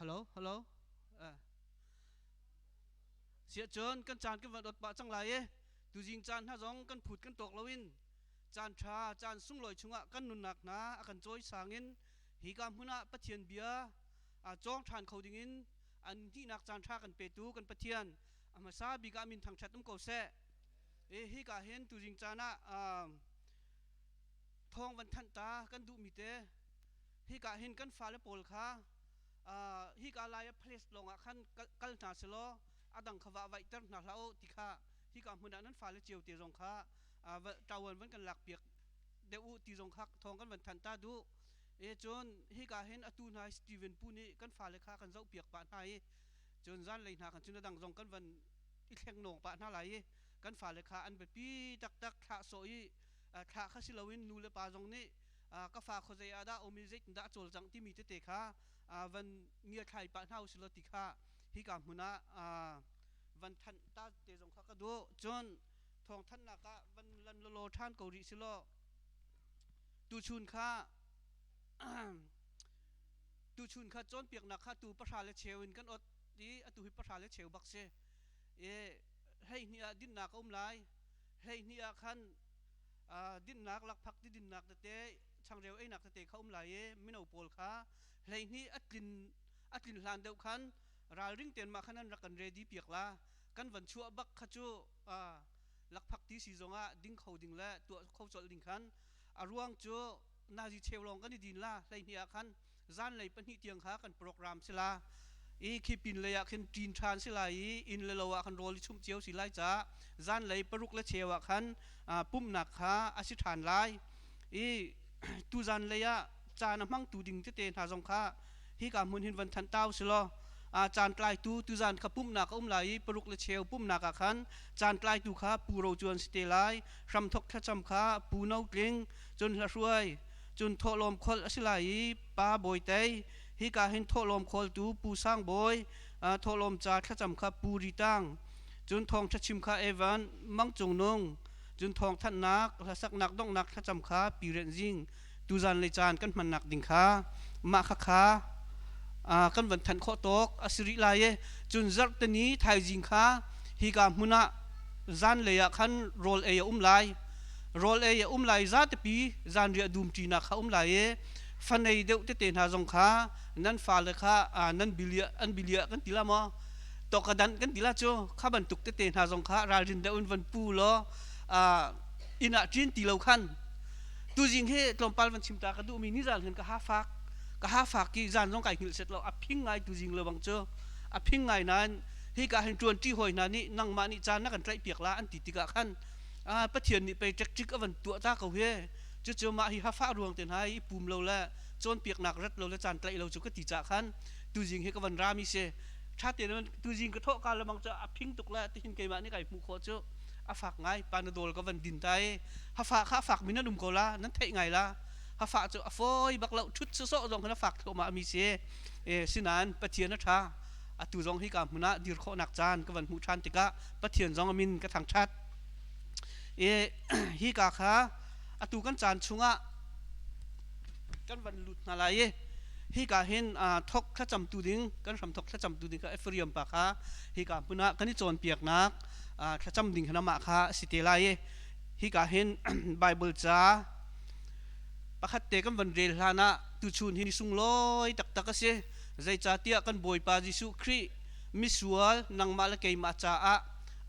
ฮัลโหลเสียจนกันจานกันวันอดปะจังไรตูจิงจานถ้าร้องกันผุดกันตกลวินจานชาจานสุ่งลอยชุงะกันนุนหนักนะกันจอยสางินฮีกามหุนะปะเทียนเบียจ้องทานเขาดิ่งินอันที่นักจานชากันเปตูกันปะเทียนมาซาบิกามินทางชัดตุ้มเกาเสฮีกาเห็นตูจิงจานะทองวันทันตากันดูมิเตฮีกาเห็นกันฟ้าและโปลค่ะฮีกาลายเพลสลงอ่ะขันกัลนาเสลอดังขวาไว้ตั้งนาเล่าติค่ะฮีกามุนานั้นฟ้าและเจียวตีรงค่ะตาวันกันหลักเปียกเดวตีรงค่ะทองกันวันทันตาดูจนฮีกาเห็นอตูนายสตีเวนปูนี่กันฟ้าและค่ะกันเจ้าเปียกปะนายจนจันเลยนากันจนดังรงกันวันอีแข่งหนงปะนาไหลกันฟ้าและค่ะอันเป็นปีตักขาโซยขาข้าศิลวินนูเลปาจงนี่ก็ฝากคนใจอาดาอมิจิตด่าโจลจังที่มีเตะค่ะวันเงียไข่ปะเท้าศิลติค่ะฮิกามุนะวันทันตาเตจงค่ะก็ดูจนทองท่านนักวันลันโลท่านเกาหลีศิลตูชุนค่ะตูชุนค่ะจนเปียกนักค่ะตูประชาเลเชวินกันอดดีตูฮิประชาเลเชวบักเซให้เนี่ยดินนักไลให้เนี่ยขันดินนักลักพักดินนักเตะช่างเร็วไอ้นักเตะเขาไลไม่เอาโปลค่ะให้นี่อัดลินลานเดียวกันราริ่งเตียนมาขนาดรักกันเรดีเปียกละกันวันชั่วบักขจูลักพักที่สีจงดิ้งเขาดิ้งและตัวเขาจดดิ้งขันรวงจูนาจีเชลลองกันดินละให้นี่ขันจานเลยเป็นที่เตียงขากันโปรแกรมสิละคีปินเลยขันจีนทรานสิละอินเลวะขันโรลิชุ่มเจียวสิไลจ้าจานเลยปรุกและเชวะขันปุ่มหนักขาอาศิฐานไลตูจานเลยจานมั่งตูดิ้งเตะหาจงขาฮิกามุนหินวันทันเต้าสิลจานไกลตูจานขับปุ่มหนักไหลปรุกและเชวปุ่มหนักขันจานไกลตูขาปูโรจวนสเตไลรำทกขจำขาปูนาวกลิงจนละช่วยจนทอลมคอลสิไลปาบอยเตยฮิกาเห็นทอลมคอลตูปูสร้างบอยทอลมจาขจำขาปูริตังจนทองชัชิมขาเอวันมังจงนงจนทองท่านนักสักนักต้องนักขจำขาปีเรนซิงตูจานเลยจานกันมันนักดิ่งขามาขากันวันทันข้อตกอสิริลายจุนจักตันี้ไทยจิงค่ะฮิกามุนะจันเลยขันโรลเออุ้มไลโรลเออุ้มไลจัดปีจันเรียดูมจีนักข้าอุ้มไลฟันในเดียวเตะหาจงค่ะนั่นฟาเลยค่ะนั่นบิเลียกันทีละมั้งตกกระดันกันทีละโจข้าบรรทุกเตะหาจงค่ะราจินเดอุนวันปูล้ออินาจินตีเหล่าขันตูจิงเฮตลมปาลวันชิมตากระดูมีนิจานเห็นกับฮาฟักก็หาฝากกี่จานต้องไก่หิลเสร็จแล้วพิงไงตูจิงเลยบางเจ้าพิงไงนั้นฮีกาเห็นจวนที่หอยนั้นนี่นั่งมานี่จานนักกันใจเปียกละอันติดกะขันปะเทียนนี่ไปจักจิกวันตัวตาเขาเฮจะมาฮีฮาฟ้ารวงเต็นให้ปุ่มเราละจนเปียกหนักรัดเราละจานใจเราจุกติจ่าขันตูจิงเฮกวันรามิเซชาตินั้นตูจิงกระทบกันแล้วบางเจ้าพิงตุกละที่หินเกมานี่ไก่มุขเจ้าฝากไงปานโดลก็วันดินใจฮาฝากมินาดุมโกละนั้นเทไงละฮาฝากจะฟอยบักเราชุดโซ่ๆตรงนั้นฝากโทมามีเสียสินันปะเทียนนะท่าตูจงฮิกามุนะดีร์ข้อนักจานก็วันหูชันติกะปะเทียนจงอามินก็ทางชัดฮิกาค่ะตูกันจานชุงะกันวันหลุดอะไรฮิกาเห็นทกขจำตูดิ้งกันทำทกขจำตูดิ้งก็เอฟเรียมปะค่ะฮิกามุนะกันนี่โจนเปียกนักขจำดิ้งขนาดมะค่ะสิเตลัยฮิกาเห็นไบเบิลจ้าปะคัดเตกันวันเรลฮานะตูชุนหินสุงลอยตักเสใจจ่าเตียกันบอยปาจิสุครีมิสวลนังมาละเกยมาจ่า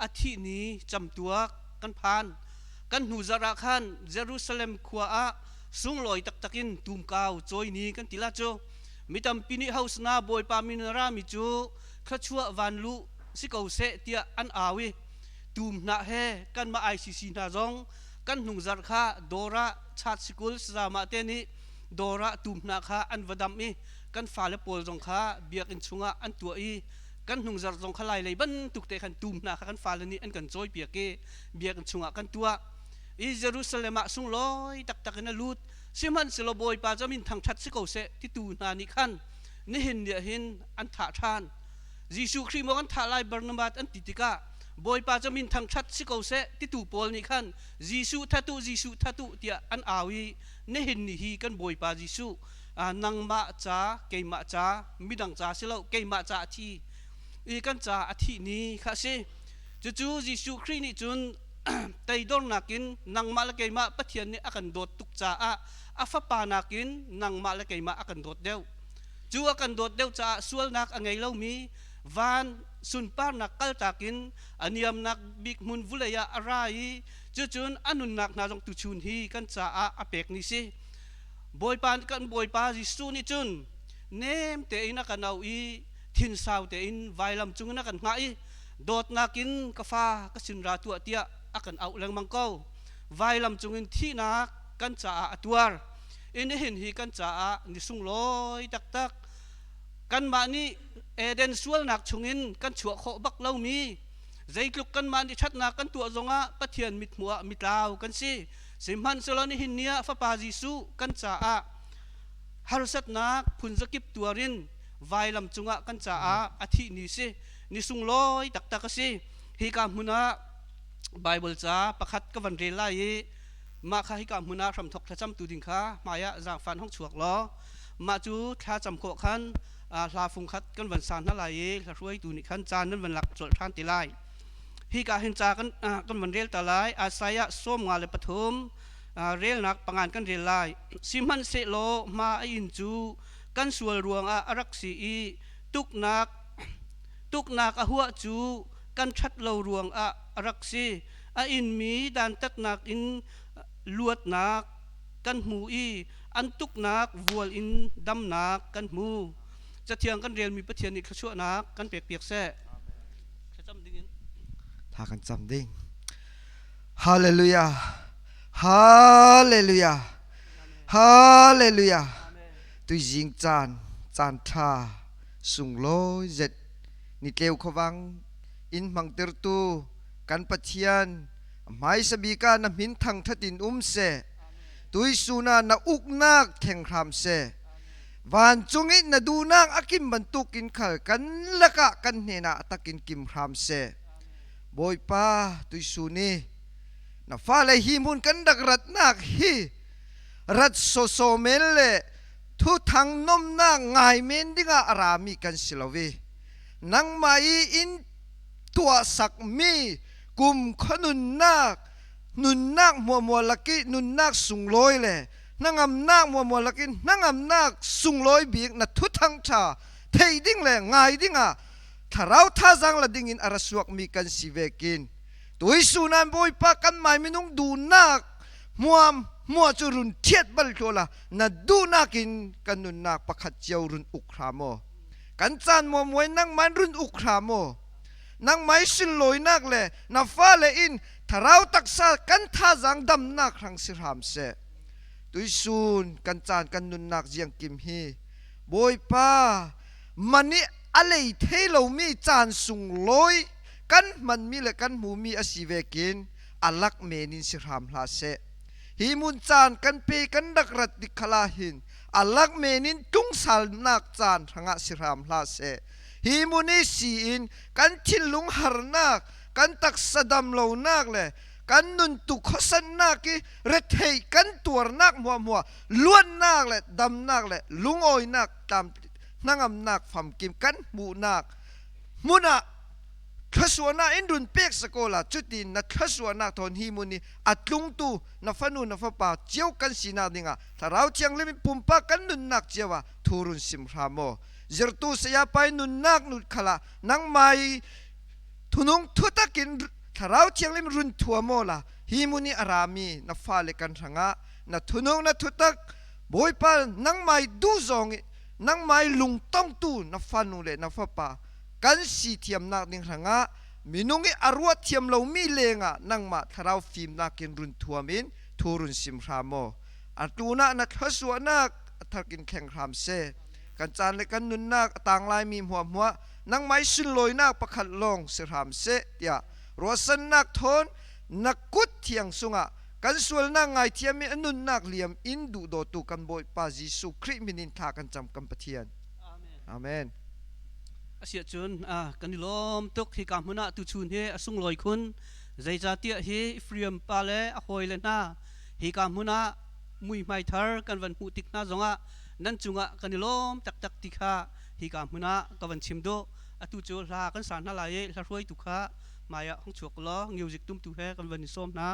อาทินี้จำตัวกันพานกันหูจาระขันเยรูซาเล็มขวาสุงลอยตักินตุมกาวจอยนี้กันติลาโจมิตำปินิเฮาสนาบอยปามินรามิจูขชัววันลุสิเกาเสเตียอันอาวิตุมนาเฮกันมาICCนาจงกันหุงจาระดอระชาติสกุลสามาเตนิดอระตุมนาคาอันวดัมอีกันฟ้าและปอลจงขาเบียกินชุงอันตัวอีกันหุงจาระจงขลายเลยบันตุกเตกันตุมนาคากันฟ้าและนี่อันกันจอยเบียกินชุงกันตัวอิเยรูซาเล็มสุงลอยตักนัลุดซิมันสโลบอยปาจามินทางชัดสิเกาเสที่ตูนานิขันนี่เห็นเดียเห็นอันถาทานยิสุคริมกันถาลายบาร์นาบัดอันติติกาบอยปาจามินทางชัดสิเกาเสที่ตูปอลนิขันยิสุทัตุเตียอันอาวีนี่เห็นนี่ฮีกันบอยปายิสุ นังมาจ้าเกยมาจ้ามิดังจ้าสิเราเกยมาจ้าที่อีกันจ้าอาทินี้ข้าสิจู่ๆยิสุคริสต์นี่จุนไตดอนนักินนังมาละเกยมาปะเทียนนี่อากันโดดตุกจ้าอาฟปานักินนังมาละเกยมาอากันโดดเดียวจู่อากันโดดเดียวจ้าส่วนนักอังไงเล่ามีวันสุนปานักกัลตักินอันยามนักบิกมุนวุเลยาอะไรจู่ๆอันนุนักนาจงตุชุนฮีกันจ้าอาเป็กนี่สิบอยปานกันบอยปาจิสูนี่จุนเนมเตอินักกันเอาอีทินสาวเตอินไวลำจุงนักกันง่ายโดดนักินกาฟ้ากสินราตัวเตียอากันเอาแรงมังเก้าไวลำจุงอินที่นักกันจ้าอัตวาร์อินเห็นฮีกันจ้านิสุงลอยตักตักกันมานี่เอเดนสวลนักจุงอินกันชัวโคบักเล่ามีใจกลุกกันมานี่ชัดนักกันตัวจงปะเทียนมิดหัวมิดลาวกันสิสิมันสลานี่หินเนียฟ้าปาจิสุกันจ้าฮารุสัตนักพุนสกิปตัวรินไวลำจุงกันจ้าอาทินี้สินิสุงลอยตักตักสิฮิกามุนาไบเบิลจ้าประคัดกับวันเรลัยมาข้าฮิกามุนาทำทกทะจำตูดิงข้ามายะจางฟันห้องฉวกล้อมาจูท้าจำโคขันลาฟุงคัดกันวันสานนั่นไหลละรวยตูนิขันจานนั้นวันหลักจดท่านติไลฮิกาเห็นจากันวันเรลตะไลอาศัยส้มงาเลปฐมเรลนักปังงานกันเรลไลสิมันเสโลมาอินจูกันสวลรวงรักสีตุกนักหัวจูกันชัดเลารวงรักสีอินมีดันตัดนักอินลวดนักกันหูอันตุกนักวัวอินดำนักกันหูจะเทียงกันเรียนมีประเทียนอีกชั่วนักกันเปียกแซ่จำดิ้งถ้ากันจำดิ้งฮาเลลูยาฮาเลลูยาฮาเลลูยาตุยจิงจานทาสุงโลเจ็ดนิเกลขวังอินมังเตอร์ตูกันปะเทียนไม่สบีกานำหินทังทัดินเสตุยสุนานาอุกนักแข่งครามเสวันจงอินนาดูนางอากิมบรรทุกินขัลกันละกะกันเนนาตะกินกิมครามเสบอยป้าตุยสุนีนาฟ้าเลยหิมุนกันดักรัดนักฮีรัดโซเมลเลทุทังนมนางไงเมนดิงาอารามีกันสิลวีนังมาอินตัวสักมีกุมขนุนนักมัวลักินุนนักสุงลอยเลยนังอำนักมัวลักินังอำนักสุงลอยบีกนัทุทังชาเทดิ้งเลยไงดิ้งถ้าเราท่าจังละดิ้งอินอาราสวกมีกันสิเวกินตัวอิสุนันบอยปากันไม่มินุงดูนักมัวจุรุนเทียดบัลโตละนัดดูนักินกันนุนนักประคัดเจ้ารุนอุครามอกันจานมัวมวยนังมันรุนอุครามอนังไม่สินลอยนักเลยนับฟ้าเลยอินถ้าเราตักษากันท่าจังดำนักครั้งสิรามเสตุยซูนกันจานกันนุนนักเจียงกิมฮีบอยป้ามันนี่อะไรเทเรามีจานสุงลอยกันมันมีและกันหมูมีอาศิเวกินอลักเมนินสิรามลาเสฮิมุนจานกันเปกันดักรัดดิขลาหินอลักเมนินจุงสัลนักจานทั้งสิรามลาเสฮิมุนีสีอินกันทิลุงหารนักกันตักสะดำเหล่านักเลยกันนุนตุขสันนักเรทเฮกันตัวนักมัวล้วนนักเลยดำนักเลยลุงโอยนักตามนั่งอำนักฟัมกิมกันมูนักมุนะทศวนาอินรุนเปียกสโกลาจุดดินนัทศวนาทอนฮิมุนีอัดลุงตูนัฟนูนัฟป่าเจียวกันสีนาดิงาถ้าเราเชียงเลมิปุ่มปากันนุนนักเจียวทูรุนสิมรามโมจรตุเสียไปนุนนักนุขลานังไม่ทุนงทุตกินถ้าเราเชียงเลมรุนทัวโมลาฮิมุนีอารามีนัฟฟาเลกันทังะนัทุนงนัทุตักบอยปานังไม่ดูจงนังไม่ลุงต้องตูนัฟฟานุเลนัฟป่ากันสีเทียมนักดิงทังะมินุงอารวดเทียมเรามีเลงะนังมาถ้าเราฟิล์มนักกินรุนทัวมินทูรุนสิมรามโมอันตูนักทศวนักทักินแข่งรามเซกันจานเลยกันนุนนักต่างลายมีหัวนังไม่สุนลอยนักประคัดลงสิรามเสยารัวสันนักทนนักกุดเทียงสุงะกันส่วนนักไงเทียมมีอนุนนักเหลี่ยมอินดูโดตุกันบอยปาจิสุคริมินินทากันจำกันปะเทียนอาเมนเสียจุนกันดิลมตุกที่กำมุนาตุชุนเฮสุงลอยคุณใจจะเตียเฮฟรีมปาเลอคอยเลน่าที่กำมุนามุยไม่ทาร์กันวันหูติกน่าจง nan chunga kanilom tak tak tikha hi ka muna kawan chimdo atu chu la kan san na la ye la roi tu kha maya hong chok lo music tum tu he kan van som na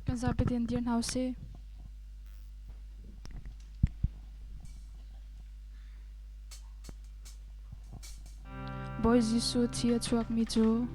kan zapet Indian house boys Jisu chia chuak mi chu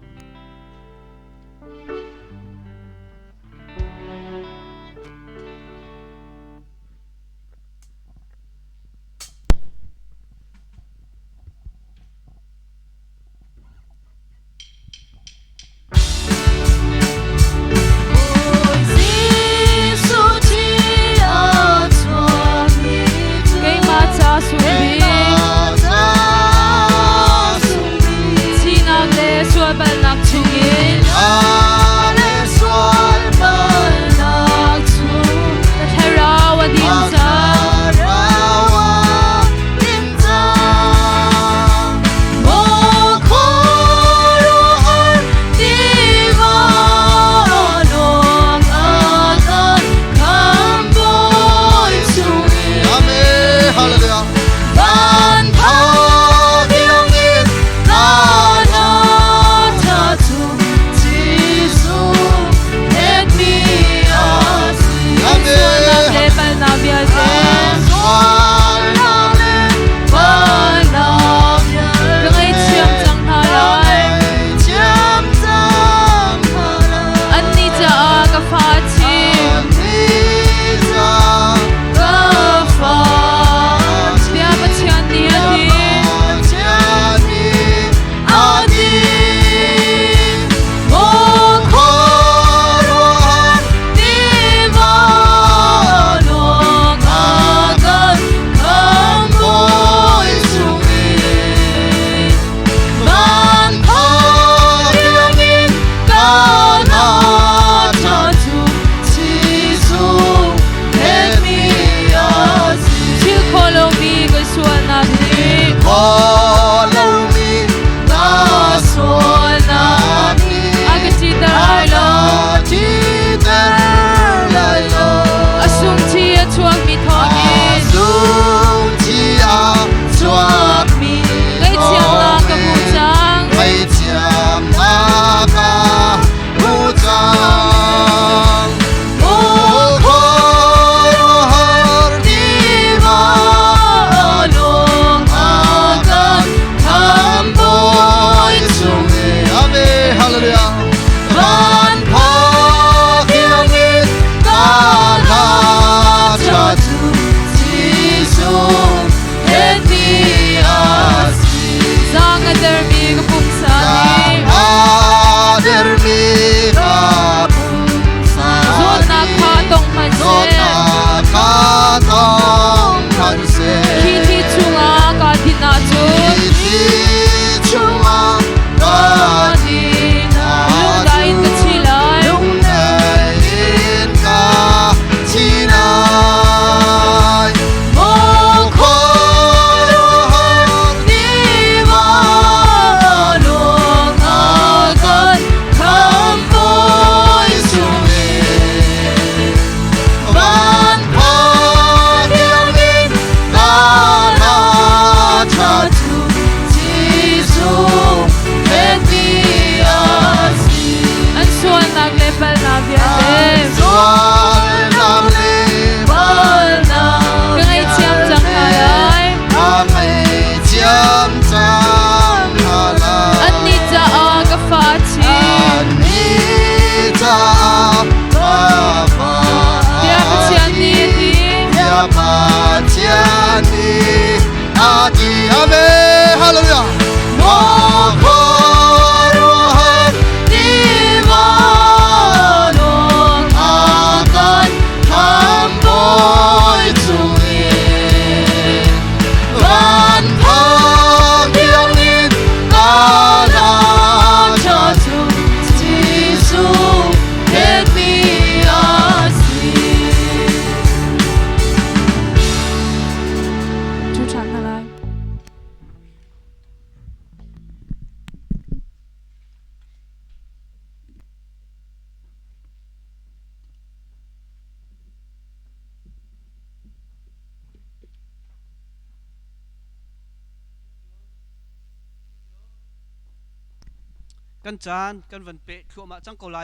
กันจานกันวันเปะขัวมาจังเกาไหล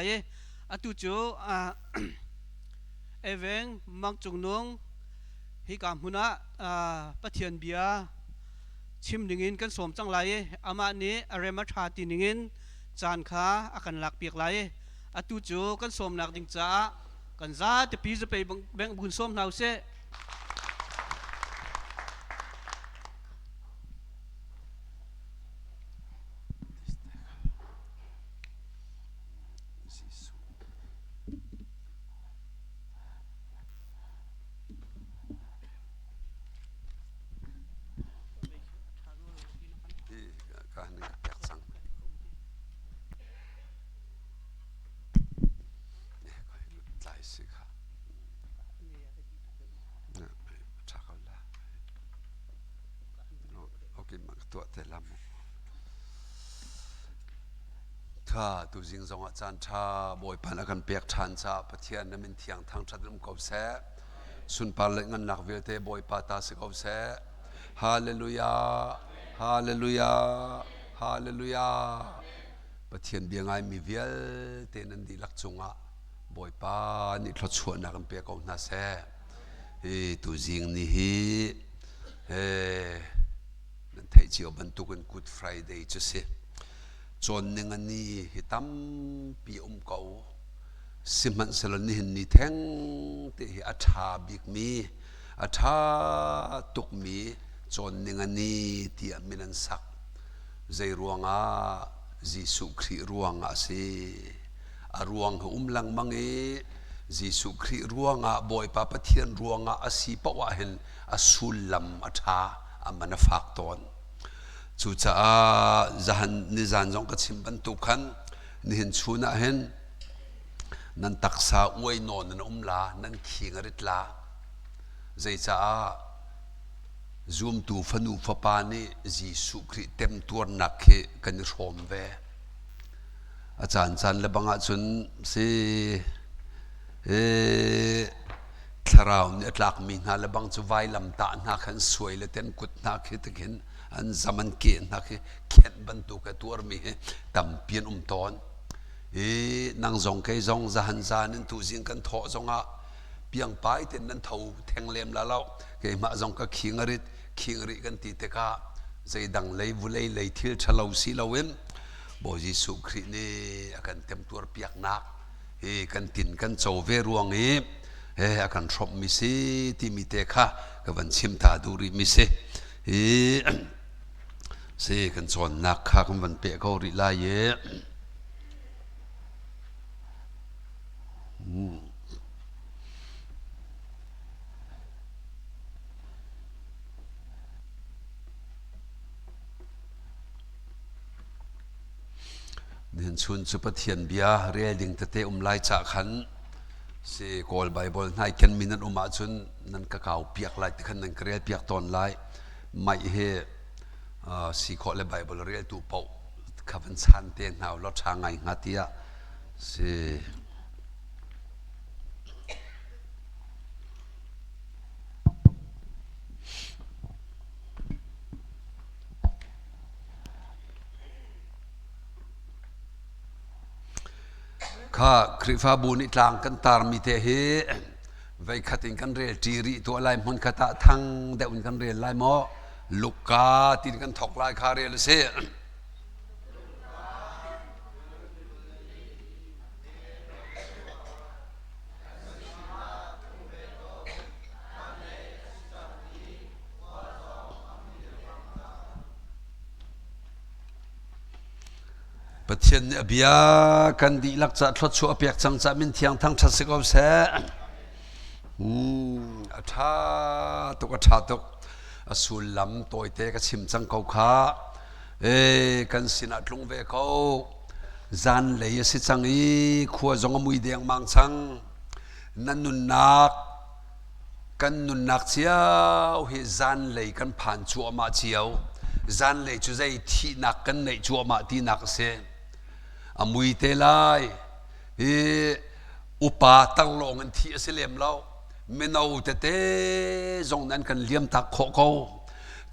อะตุจูเอเวงมังจุงนงฮิกามหุนะปะเทียนเบียชิมหนึ่งินกันสมจังไหลอามานี้อะไรมาชาติหนึ่งินจานขาอากันหลักเปียกไหลอะตุจูกันสมหนักดิงจ้ากันจ้าจะปีจะไปแบ่งบุญสมนาวเสถ้าตัวจริงสองอาจารย์ชาบอยพันกันเปียกชันชาปะเทียนนั้นเป็นเทียงทางชัดลมกบแสสุนปาเลงันหนักเวทีบอยปาตาสกบแสฮาเลลูยาฮาเลลูยาฮาเลลูยาปะเทียนเบียงไงมีเวลเตนันดีลักจงะบอยปานี่ทศชวนนักเปียกเอาหน้าแสตัวจริงนี่นั่นไทยเจียวบรรทุกัน Good Friday จะเสียจนหนึ่งอันนี้ฮิตามปีเก่าสิมันสลนิหินนี่แทงที่อัฐาบิกมีอัฐาตุกมีจนหนึ่งอันนี้ที่มินันสักใจรวงอาจิสุครีรวงอาสิรวงลังมังเอจิสุครีรวงอาบอยปาปะเทียนรวงอาสิปะวะเห็นสุลลัมอัฐามันฟักตอนจู่จ้าจันนิจานจงกระชิมบรรทุกันนี่เห็นชูน่ะเห็นนั่นตักษาอวยนอนนั่นลานั่นขิงอริตลาใจจ้าซูมตูฟันูฟปานีจีสุคริเต็มตัวนักเขกันรวมเวอาจารย์จันเลบังอาจุนสิคราวนี้หลักมีนาเลบังจะไว้ลำตาหนักขันสวยเลยเต็นกุดนักตะเข็นอันสมันเกณฑ์นักเข็นบรรทุกตัวมีตั้มเปลี่ยนตอนนางจงเคยจงจะหันจานันตุจิงกันทอจงอ่ะเพียงไปเต็นนั้นเท่าแทงเล็มละเราเคยมาจงก็ขิงริกันตีเตกาใจดังเลยวุเลยเลยทิลชะลาวสีลาวินบ่จิสุครินี่กันเต็มตัวเปียกนักกันตินกันโจเวรวงakan shop misi ti miteka kavan chimta duri mise se kan chon nak kha kan van pe ko ri la ye nen chun chu pathian bia reading tate lai cha khanสิกอลไบเบิลนายเคนมินันอุมาจุนนั่นก็ข่าวเปียกลายที่ขันนั่นก็เรียกเปียกตอนลายไม่เฮสิกอลไบเบิลเรียกตัวเป่าขับเป็นชันเตียนเอารถช่างไงงัดที่อะสิข้าคริฟาบูนิตลางกันตารมิเตเฮไว้ขัดอินกันเรียจีรีตัวลายมันขัดทั้งเดินกันเรียลายหมอลูกกาตินกันถกลายคาเรียลเซ่ปะเทียนเบียกันดีลักษณะทศชัวเปียกจังจะมินเทียงทั้งชัดสกอเสอัฐาตุกสุลลัมตัวเตกชิมจังเขาขากันสินัดลงเวเขาจันเลยสิจังอีขัวจงมุยเดียงมังจังนั่นนุนนักเชียวเฮจันเลยกันผ่านชัวมาเชียวจันเลยจุใจที่นักกันในชัวมาที่นักเสอมุยเตลัยอุปาตั้งลงกันที่เสลียมเราเมนูเตจงนั้นกันเลี้ยมตักโคเขา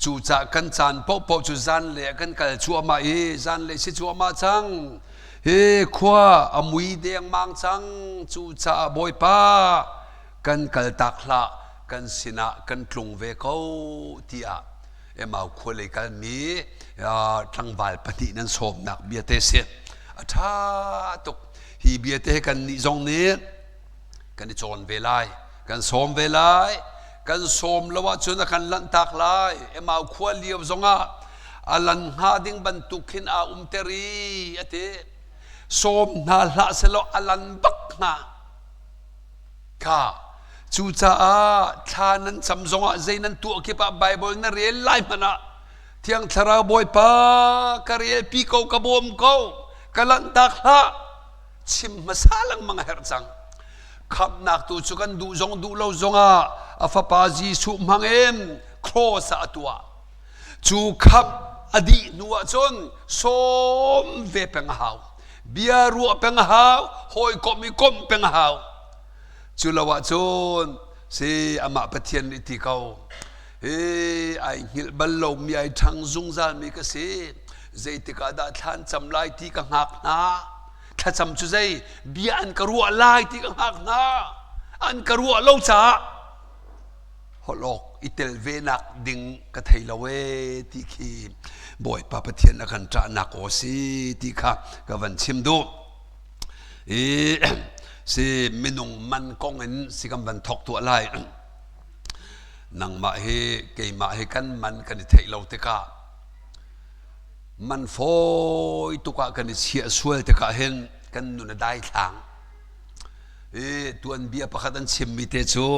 จู่จะกันจานปอจูจันเลยกันกันชัวมาจันเลยสิชัวมาจัง เฮ้ขวาอมวยเดียงมังจังจูจ่าบอยป้ากันกัลตักละกันสินะกันตรงเวเขาที่อ่ะมาควรเลยกันมีทั้งบาลปฏินั้นสมนักเบียเตเสียถ้าตกฮีเบียเตกันนิจงนี้กันนิจงเวลากันสมเวลากันสมละว่าจนกันลันตักลายมาควรเลียวจงอ่ะอลันหาดิ้งบรรทุกหินอาเตรีอเตสมนาละเสลอลันบักนาค่ะจูจ่าทานันสัมจงอ่ะใจนั้นตัวคิดว่าไบเบิลนั่นเรียนไล่มันอ่ะเที่ยงทาราบอยป้ากระเรียปีเขากระบอมเขากะลันตักละชิมมาซาลังมังเฮรจังขับนักตัวจุกันดูจงดูเราจงอ่ะอาฟปาจีสุมังเอ็มโครสะตัวจูขับอดีนัวจนสมเวเป็งหาวเบียรัวเป็งหาวหอยกมีกมเป็งหาวจุลวัจนเสอามาปะเทียนอิติเขาไอหิลบัลลมมีไอทางจุงซามีก็เสใจติกาดาท่านจำลายที่กังหักนาถ้าจำจุใจเบียอันกรัวลายที่กังหักนาอันกรัวเล่าจ่าฮอลอกอิตลเวนักดิ่งกระไทละเวที่ขีบ่อยปะปะเทียนกันจะนักโอซีที่ข้ากวันชิมดูสิมินุงมันกงเงินสิกำบันทอกตัวไล่นังมาเฮเกยมาเฮกันมันกันเทเราเตกะมันโฟยตุกะกันเสียสวยเตกะเห็นกันนุนได้ทางตัวอันเบียประคันชิมมิเตจู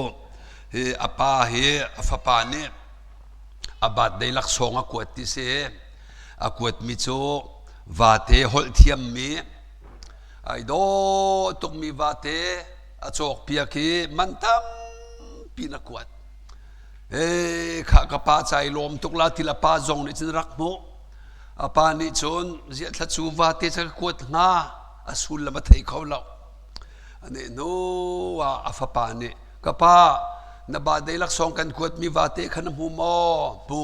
อาป้าเฮอาฟปานี่อาบัดได้ลักษงอากวดที่เสอากวดมิจูวาเตหอลเทียมมีไอ้โดตุกมีวาเตอโจกเปียกีมันตั้มปีนักวดข้ากป้าใจลมตุกลาทิลป้าจงนี่จินรักโมอาป้านี่จนเสียทัดสูวาเตจะกวดงาอสุลละมาไทยเขาเราอันนี้โน้ว่าอาฟปานี่กป้านบาได้ลักษงกันกวดมีวาเตขนมหูมอปู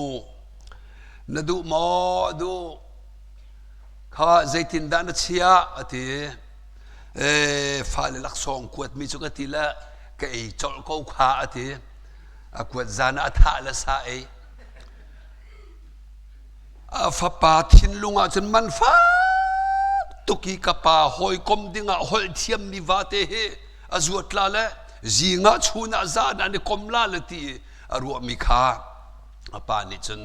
นดูมอดูข้าใจตินดานเชียอธิฟ้าเลลักษงกวดมีจุกติละก็ไอจอลกูข้าอธิกวดจานอัฐาละสายฟ้าป่าทิ้นลุงอาจนมันฟ้าตุกีกป้าหอยกมดิ่งหอยเทียมมีวาเตเฮอจวดลาละจีงาชูนาจานอันนี้กมลาละตีรัวมีข้าป้านี่จน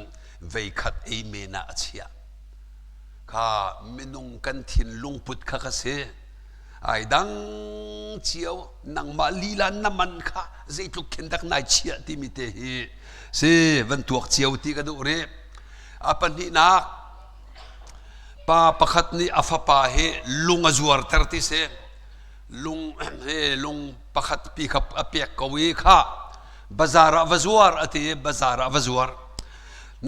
เวคัดเอเมนาเชียข้ามินุงกันทิ้นลุงพุทธข้าเสไอ้ดังเชียวนังมาลีลานน้ำมันข้าใจทุกเข็นตักนายเชียที่มิเตหีเสวันตัวเชียวที่กระดูเรอปันนี่นักป้าประคัดนี่อาฟป้าเฮลุงอจวร์ตัดที่เสลุงประคัดปีขับอเปียกกวีข้าบาซาระวจวร์อติบาซาระวจวร์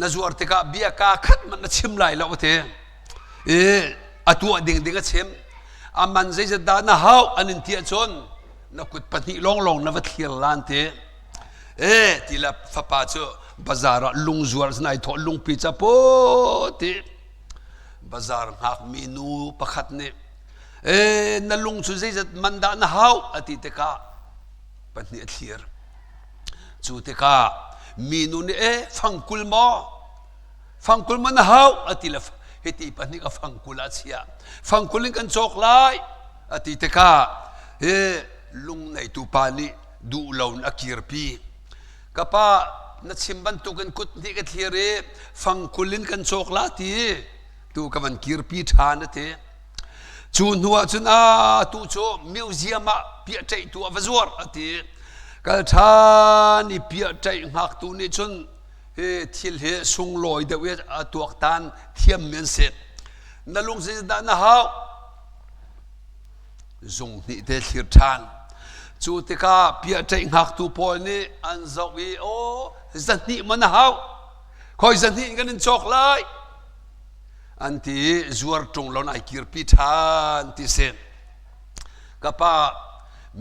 นจวร์ติกาเบียกาขัดมันชิมไหลแล้วเทอตัวดิ่งก็ชิมอามันใจจะดานะฮาวอันนี้ที่ชนนักกุดปนิลงนับที่ลานเตที่ละฟ้าป่าเจอบาซาระลุงจวร์สนายทอลุงพิจาโปติบาซาร์หักเมนูประคัดเนี่ยนั่นลุงสุดใจจะมันดานะฮาวอติเตกาปนิเทียร์จูเตกาเมนูเนี่ยฟังคุลมานะฮาวอติละเฮติปนิกฟังคุลอาเซียฟังคุลิงกันโจกไลอติเตกาลุงในตุปานีดูเหล่านักกีฬาปีกป้านัดชิมบันตุกันกุดนี่กันเทียร์ฟังคุลิงกันโจกลาตีตูกับมันกีฬาปีทานเตจูนหัวจูนตูโจมิวเซียมเปียใจตัววจวร์อติกัลทานี่เปียใจหักตูนี่จนทิลเฮสุงลอยเดวิดตัวตันเทียมเมียนเสร็จนั่นลุงสิดานะฮาวจงนี่เดชิร์ทานจูติกาเปียใจหักตูพอนี่อันจวีโอจันนี่มันฮาวคอยจันนี่กันจอกไลอันที่จวร์ตรงเราในกีรพิธานที่เสร็จกับป้า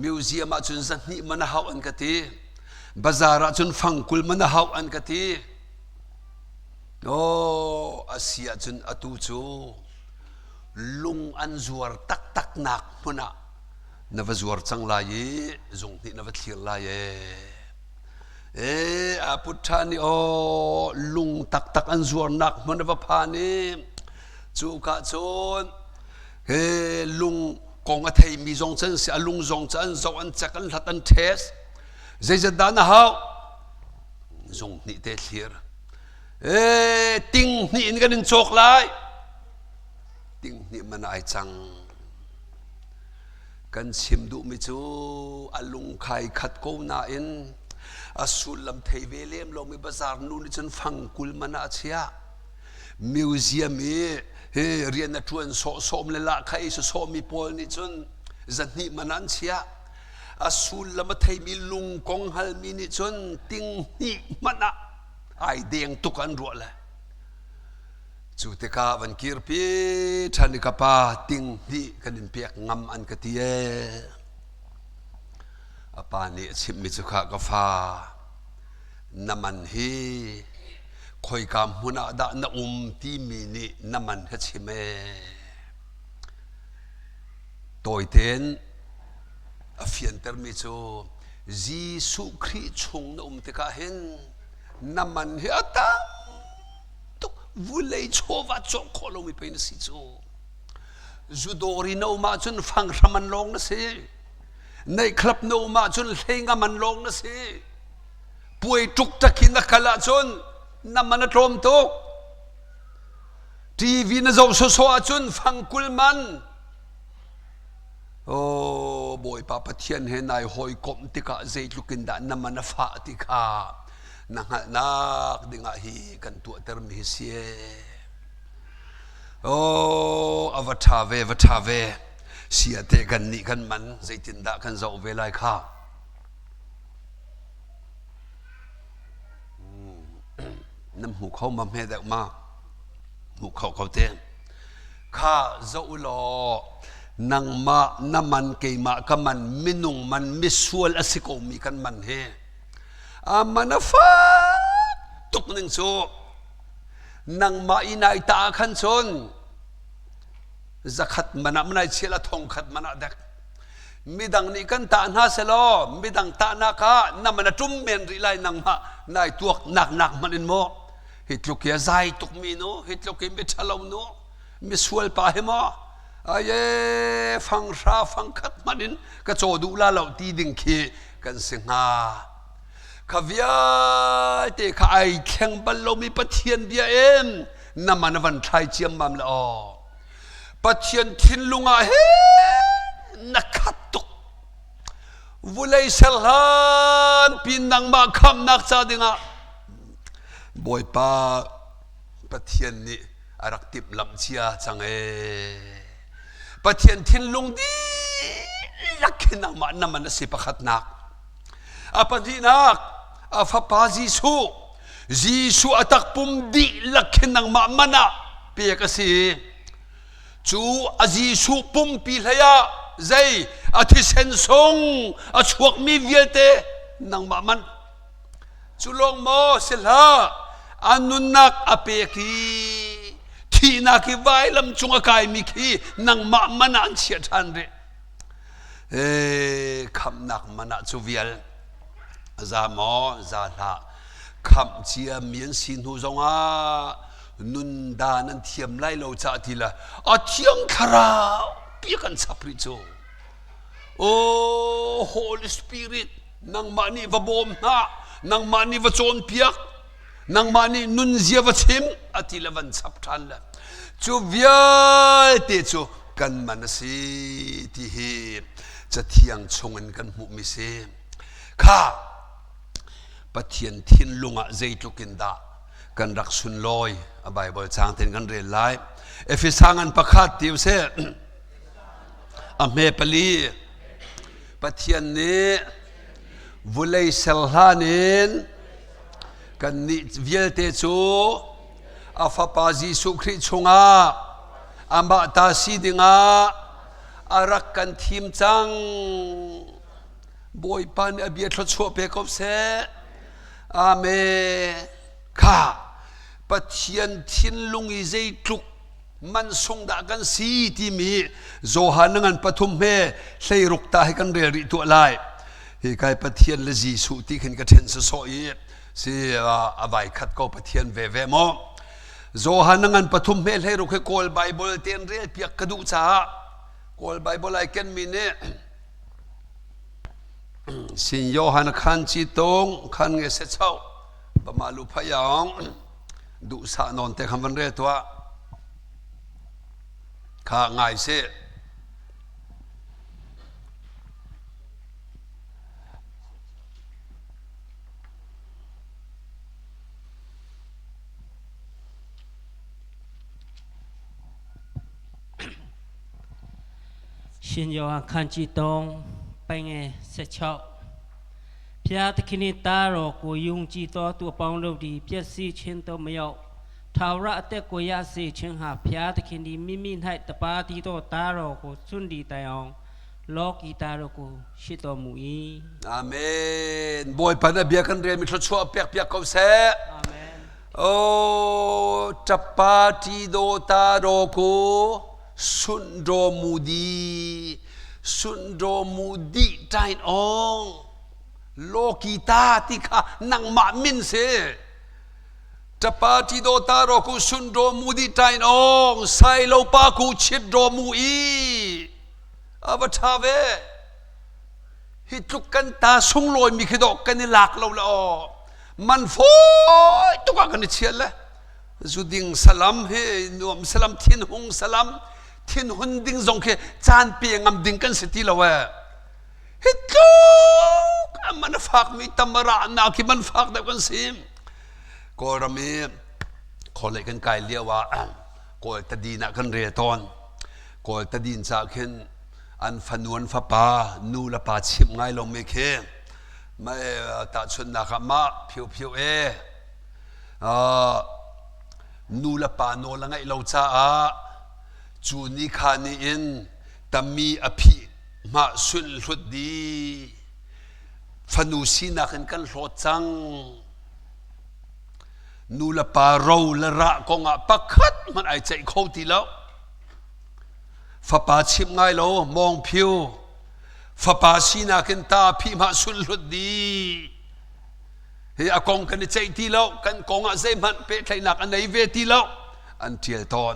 มิวเซียมจุนจันนี่มันฮาวอันกติบาซาระจนฟังคุลมันฮาวอันกติโอ้อาเซียจนอตูจู ลุงอันจวรตักนักมุนะนวจวรจังลายจงนี่นวเทียลายอาพุทธานี่โอลุงตักอันจวรนักมุนวพานี่จูกะจนลุงกองอัฐิมีจงจันเสียลุงจงจันจงอันจักอันหัดอันเทสใจจะดานะฮาวจงนี่เตลียร์ติงนี่อินกันโชคไลติงนี่มันไอจังกันชิมดูมิจูอลุงไข่ขัดโกนาอินอสุลลำเทเวเลมลงมีบาซาร์นูนิจนฟังกุลมันอาเชียมิวเซียมีเรียนนัดชวนโสมเลละใครโสมีปอลนิจนจันนี่มันอันเชียอสุลลำเทมีลุงกงฮัลมีนิจนติงนี่มันอะไอเดียงตุกันรัวเลยจุดที่วันกีร์พีชันิกาปาติงนี่กันดินเปียกงำอันกติเออปานี่ชิมมิจุขากาฟาน้ำมันฮีคอยกำมุนาดานาที่มีนี่น้ำมันเฮชิเมตัวเต็นเฟียนเตอร์มิจูจีสุคริชงน้ที่กาเห็นน้ำมันเฮตังตุวุเลยโชวะโจโคลมีเป็นสิจูจุดอริโนมาจนฟังรมันลงนะสิในคลับโนมาจนเลงมันลงนะสิป่วยจุกตะกินนักละจนน้ำมันตรมตุกทีวีน่ะจะโซจนฟังกุลมันโอ้บอยป้าปะเทียนเห็นนายหอยกบติกาเจลุกินดาน้ำมันฟ้าติกานักดิ่งฮีกันตัวเติมฮิเสียโอ้อวตารเวเสียเตกันนี่กันมันใจตินดากันเจ้าเวลาข้าน้ำหูเขามาเมดออกมาหูเขาเต้นข้าเจ้าลอนังมาน้ำมันเกยมากันมันมินุงมันมิสวลอสิโกมีกันมันเฮมันฟ้าตุกนึงโซนังมาอินายตาขันชนจะขัดมันไม่เชื่อละทองขัดมันเด็กมีดังนี้กันตาหน้าเสลอมีดังตาหน้าข้าน้ำมันจุ่มเมนริไลนังมานายตัวหนักมันอินโมฮิตลูกเกียใจตุกมีโนฮิตลูกเกียมิชลาวโนมิสวลปาหิมาฟังราฟังขัดมันอินก็โจดูลาเหล่าตีดิ่งขี้กันสิงาข้าวิอาเตข้าไอแข่งบอลลูมีปะเทียนเบียเอ็มน้ำมันวันไทยเจียมมัมละอ๋อปะเทียนทินลุงอ่ะเฮ้นักขัดตุกวุเลยเซลฮันปีนังมาคำนักซาดิงอ่ะบอยป้าปะเทียนนี่อารักติบลำเชียจังปะเทียนทินลุงดีลักขินังมาน้ำมันสิปะขัดนักอาปดีนักอาฟ้าปาจีสุอาตักปุ่มดีลักขินังมามันอ่ะเปียกสิจูอาจีสุปุ่มปีเลยะใจอาทิเซนซงอาชวกมีเวียเตนังมามันจูลงโมเสลาอานุนักอาเปียกีที่นักไว้ลำจงอากายมีขีนังมามันอันเชียทันเรคำนักมันอ่ะจูเวียลซาโมซาลาคำเชียมีนสินหูจงอานุนดานันเทียมไล่เราจากทีละอาเทียงคาราเปียกันสับริโจโอ้ Holy Spirit นังมานีวบอมนะนังมานีวโจนเปียกนังมานีนุนเจียวชิมอาทิละวันสับทันละจูเวียเตจูกันมันสิที่เฮจะเทียงชงกันมุมิเซข้าปะเทียนทินลุงอะใจตุกินดากันรักสุนลอยไบเบิลจางเต็นกันเรียนไลเอฟิสังอันประคาดติวเซอเมปลีปะเทียนนี้วุเลยเซลฮานินกันนิเวียเตจูอาฟาปาจีสุคริชงาอามาตาซีดิงาอารักกันทีมจังบอยปันอเบียทชัวเปกอบเซอาเมข้าปะเทียนทินลุงอีใจทุก มันทรงด่ากันสีที่มีโจหานังปฐุมเมใส่รุกตาให้กันเรียริตัวลายที่กายปะเทียนและจีสุที่ขึ้นกระเทนสโซอีสิอาใบขัดก็ปะเทียนเวโมโจหานังปฐุมเมให้รุกให้โกลไบเบิลเตียนเรียเปียกกระดูจ้าโกลไบเบิลไอเกนมีเนสินโยฮันขันจีตงขันเงเสเจ้าประมาลุพยองดูสานนเตคำวันเรียตัวข้าง่ายเสียชินโยฮันขันจีตงไปไงเสเช้าพยาตคินิตาโรกุยุงจีตัวปองโลดีเพียสีเชนโตไม่เอาทาวระเตกุยาสีเชงหาพยาตคินีมิให้ตปาตีโตตาโรกุสุนดีตายองโลกีตาโรกุชิโตมุอีอาเมนบอยปันเบียกันเรียนมิทรชัวเปียกเขาเสอาเมนโอ้ตปาตีโตตาโรกุสุนโดมูดีสุนโดมูดีใจองโลกีตาที่ข้านังมามินเสจะปาติโดตาโรกุสุนโดมูดีใจองไซโลปากุชิดโดมูอีอาบัชาเวฮิตุกันตาสุงลอยมีขดกกันนี่หลักเราละมันฟอยตุกกันนี่เชียละจุดิงสลัมเฮนวมสลัมทินหงสลัมทินหุนดิงจงเคจานเปียงดิงกันสติละเวฮิตุกมันฟักมีตำราหนักที่มันฟักได้กันซิมก็เรามีขอเลยกันไกลเรียกว่าก็ตดีนักกันเรียตอนก็ตดีนจากเห็นอันฟันวนฟ้าป่านูละป่าชิมไงลงไม่เคไม่ตัดชนนักมาผิวนูละป่าโนละไงเราจ้าจูนิคานีอินตามีอภิมาสุนสุดดีฟันูสีนักกันโหดจังนูละป่าเราละระกงปักขัดมันไอใจเขาทีแล้วฟ้าป่าชิมไงเรามองผิวฟ้าป่าสีนักตาพิมาสุนสุดดีเฮ้ยกงกันใจทีแล้วกันกงใจมันเป็นใครนักอันไหนเวทีแล้วอันเทียตอน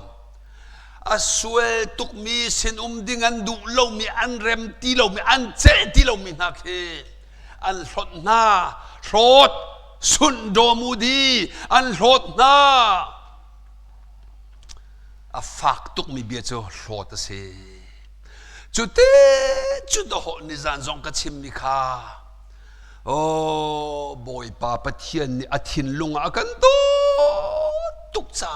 อสวลตุกมีสินดิงันดูเรามีอันเร็มตีเรามีอันเจตีเรามีนักเฮอันรถหน้ารถสุนโดมูดีอันรถหน้าฟักตุกมีเบียร์รถเสจุดจุดหัวนิจานจงกัดชิมมิคาโอ้บอยป้าปะเทียนนี่อธินลุงอากันตุกจ้า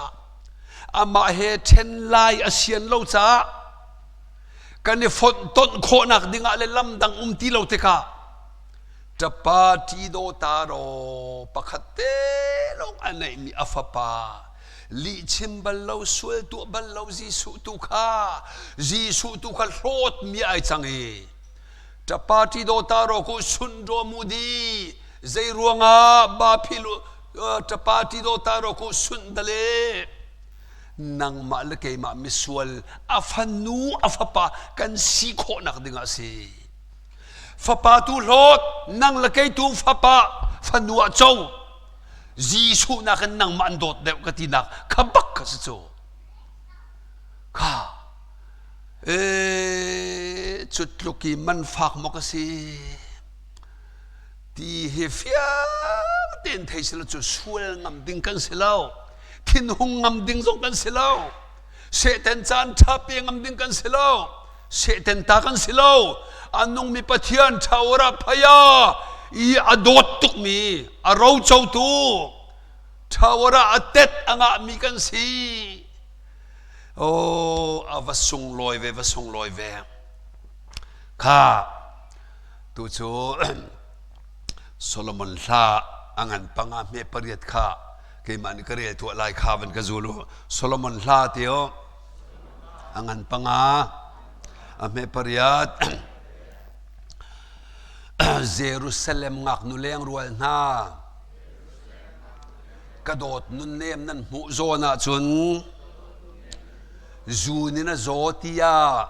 อามาเฮเทนไลอาเซียนเราจ้ากันนี่ฝนต้นโคนักดิ่งอะไรลำดังตีเราเตกาจะปาติโดตาโรปะขัดเตลงอันไหนมีอาฟปาลิชิมบัลเราสวยตัวบัลเราจีสุตุขาโรดมีไอจังเอจะปาติโดตาโรกุสุนโดมูดีใจรวงอาบาพิลุจะปาติโดตาโรกุสุนเดเลนังมาเลกมามิสวลอาฟันูอาฟปากันสีโคนักดิ่งอาศีฟปาตูโลดนังเลกตูฟปาฟันูอาโจจีสูนักนังมันโดดเดวกตินักขบักกสิโจข้าจุดลุกีมันฟักมกสีที่เฮียเดินเทสลจุสวลงำดิ่งกันสิเลาทินหงงำดิ่งส่งกันสิเลาเสด็จจานทับยังงำดิ่งกันสิเลาเสด็จตากันสิเลาอันนุ่งมีปะเทียนชาวราพยาอีอดดตุกมีอเราเจ้าตูชาวราอเต็ดอ่างมีกันสิโอ้อาวสงลอยเววสงลอยเวข้าตูจูโซโลมอนลาอังันปังอาเมปริยตข้าเกมันกระเรียตัวลายข้าวันกจูลูโซโลมอนลาเตียวอังันปังอาเมปริยตเยรูซาเล็มงักนุเลงรัวน่ากระโดดนุนเนมนั่นมุโซนาจุน zunin a zotia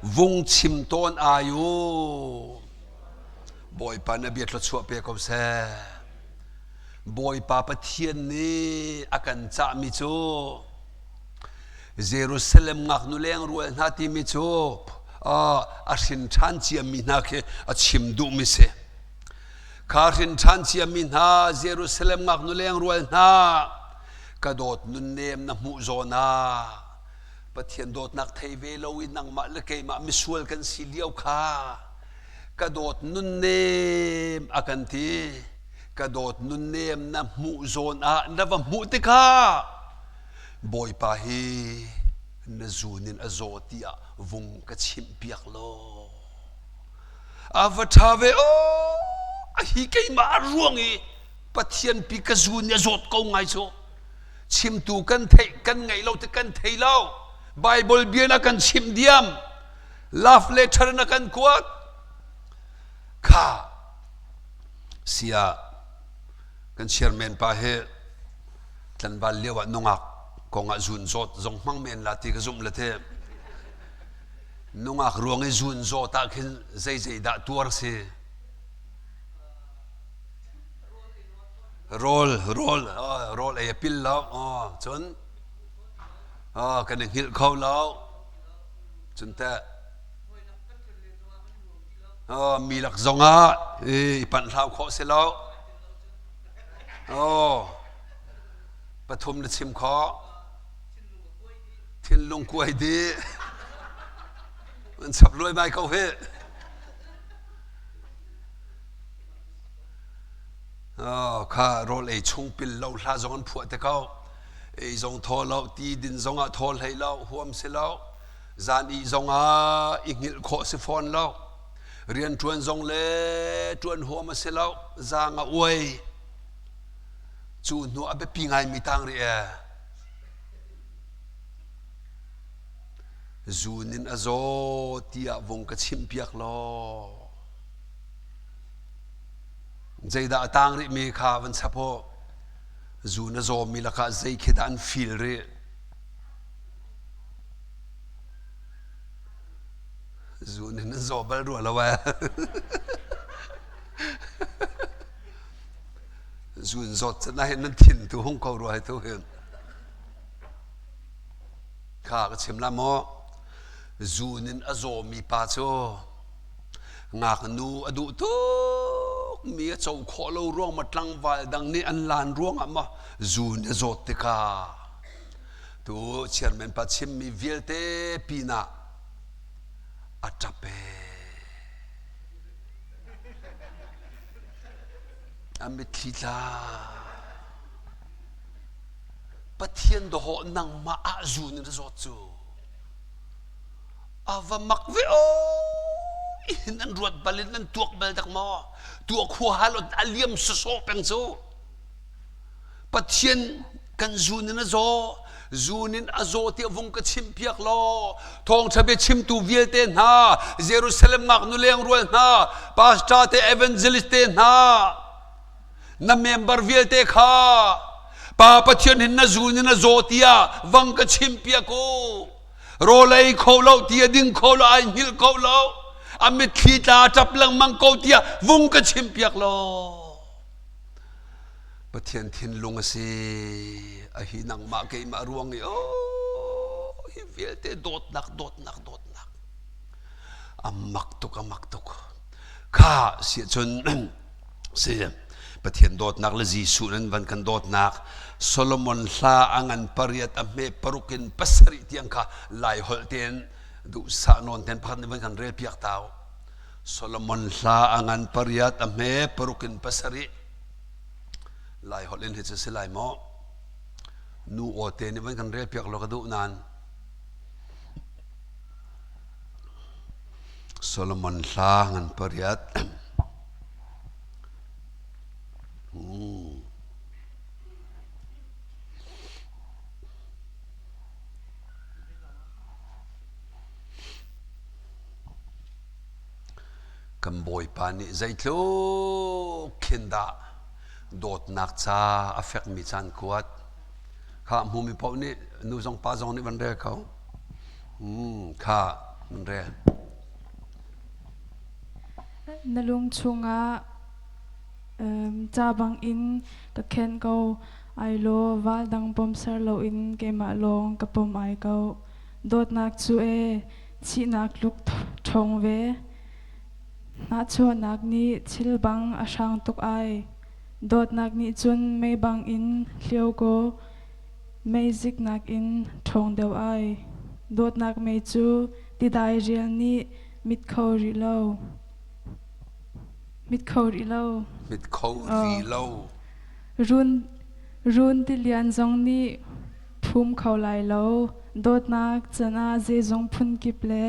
vung chim ton ayu boy pa na biat lo chua pe ko se boy pa pathian ni akan cha mi chu Jerusalem ngak nu leng rual na ti mi chu a sin than chi mi na ke a chim du mi se ka sin than chi mi na Jerusalem ngak nu leng rual na ka dot nun nem na mu zo na pathian dot nak thei ve lo in nang ma le ke ma mi sual kan si liao kha ka dot nun nem akan ti ka dot nun nem na mu zon a na va mu te kha boy pa hi na zunin a zotia vung ka chim piak lo avatave o a hi ke ma ruangi pathian pi ka zun ya zot ko ngai cho chim tu kan thei kan ngai lo te kan thei lo Bible biana kan chim diam love letter na kan kuat kha sia kan chairman pa he tlan bal lewa nongak konga zun zot zong mang men la ti ka zum la the nongak ruang e zun zot ta khin zai zai da tuar se roll e pil lao chon kan hil khau lao chun ta mi lak zonga pan thau kho se lao pathum na chim kho thin lung kuai di man sap loi mai kau he kha rol e chung pil lo hla zong an phu te kau e zong tho lo ti din zong a thol hei lo huam se lo zan i zong a ingil kho se phone lo rian tuan zong le tuan huam se lo zang a oi chu nu abe pingai mi tang ri e zunin azo tia vong ka chim piak lo zai da tang ri mi kha van sapo zun azo mi la kha zai khidan feel ri zunin azo bal ru la wa zun zot na hen nan thin tu hong ko ro hai tu hen kha ka chim la mo zunin azo mi pa cho ngak nu adu tu mi a chau kho lo ruang matlang wal dang ni an lan ruang ama zun azot te ka tu chairman pa chim mi velte pina atape amitila pathian do ho nang ma a zun azot chu ava makve o nan ruat balin nan tuak bal dak mo tuak hu halot aliam so peng zo pathian kan zunin azo zunin azo ti vung ka chim piak lo thong chabe chim tu viete na Jerusalem ngak nu leng rual na pastor te evangelist te na member viete kha pa pathian hin na zunin azo tia vang ka chim piak ko rolai kholo tia ding kholo ai hil kholo amit khita tap lang mang ko tia vung ka chim piak lo pathian thin lung ase a hi nang ma ke ma ruang e hi velte dot nak amak tuk kha si chun se pathian dot nak la ji su nan van kan dot nak Solomon hla angan pariat a me parukin pasari tiang kha lai holten du sa non ten pakhat ni van kan rel piak tau Solomon hla angan pariat a me parukin pasari lai holen he se lai mo nu o te ni van kan rel piak lo ka du nan Solomon hla angan pariat kan boy pani zaitlo kinda dot nak cha affect mi chan kuat ข้ามูมีปอนี่นูจงป้าจงนี่วันแรกเขาข้าวันแรกนลุงชุงะจ่าบังอินกะเคนเขาไอโลวาดังปอมเซอร์โลอินเกมาลงกะปอมไอเขาโดดนักจูเอชีนักลุกทงเวนักชัวนักนี้ชิลบังอาช่างตุกไอโดดนักนี้จนไม่บังอินเลี้ยวโกไม่ซิกนักอินทงเดียวไอโดดนักไม่จูติดไอเรียนนี้มิดเขาริโลมิดเขาริโลรุนที่เลียนจงนี้ภูมิเขาไหลโลโดดนักจะน่าเจจงพุนกิบเล่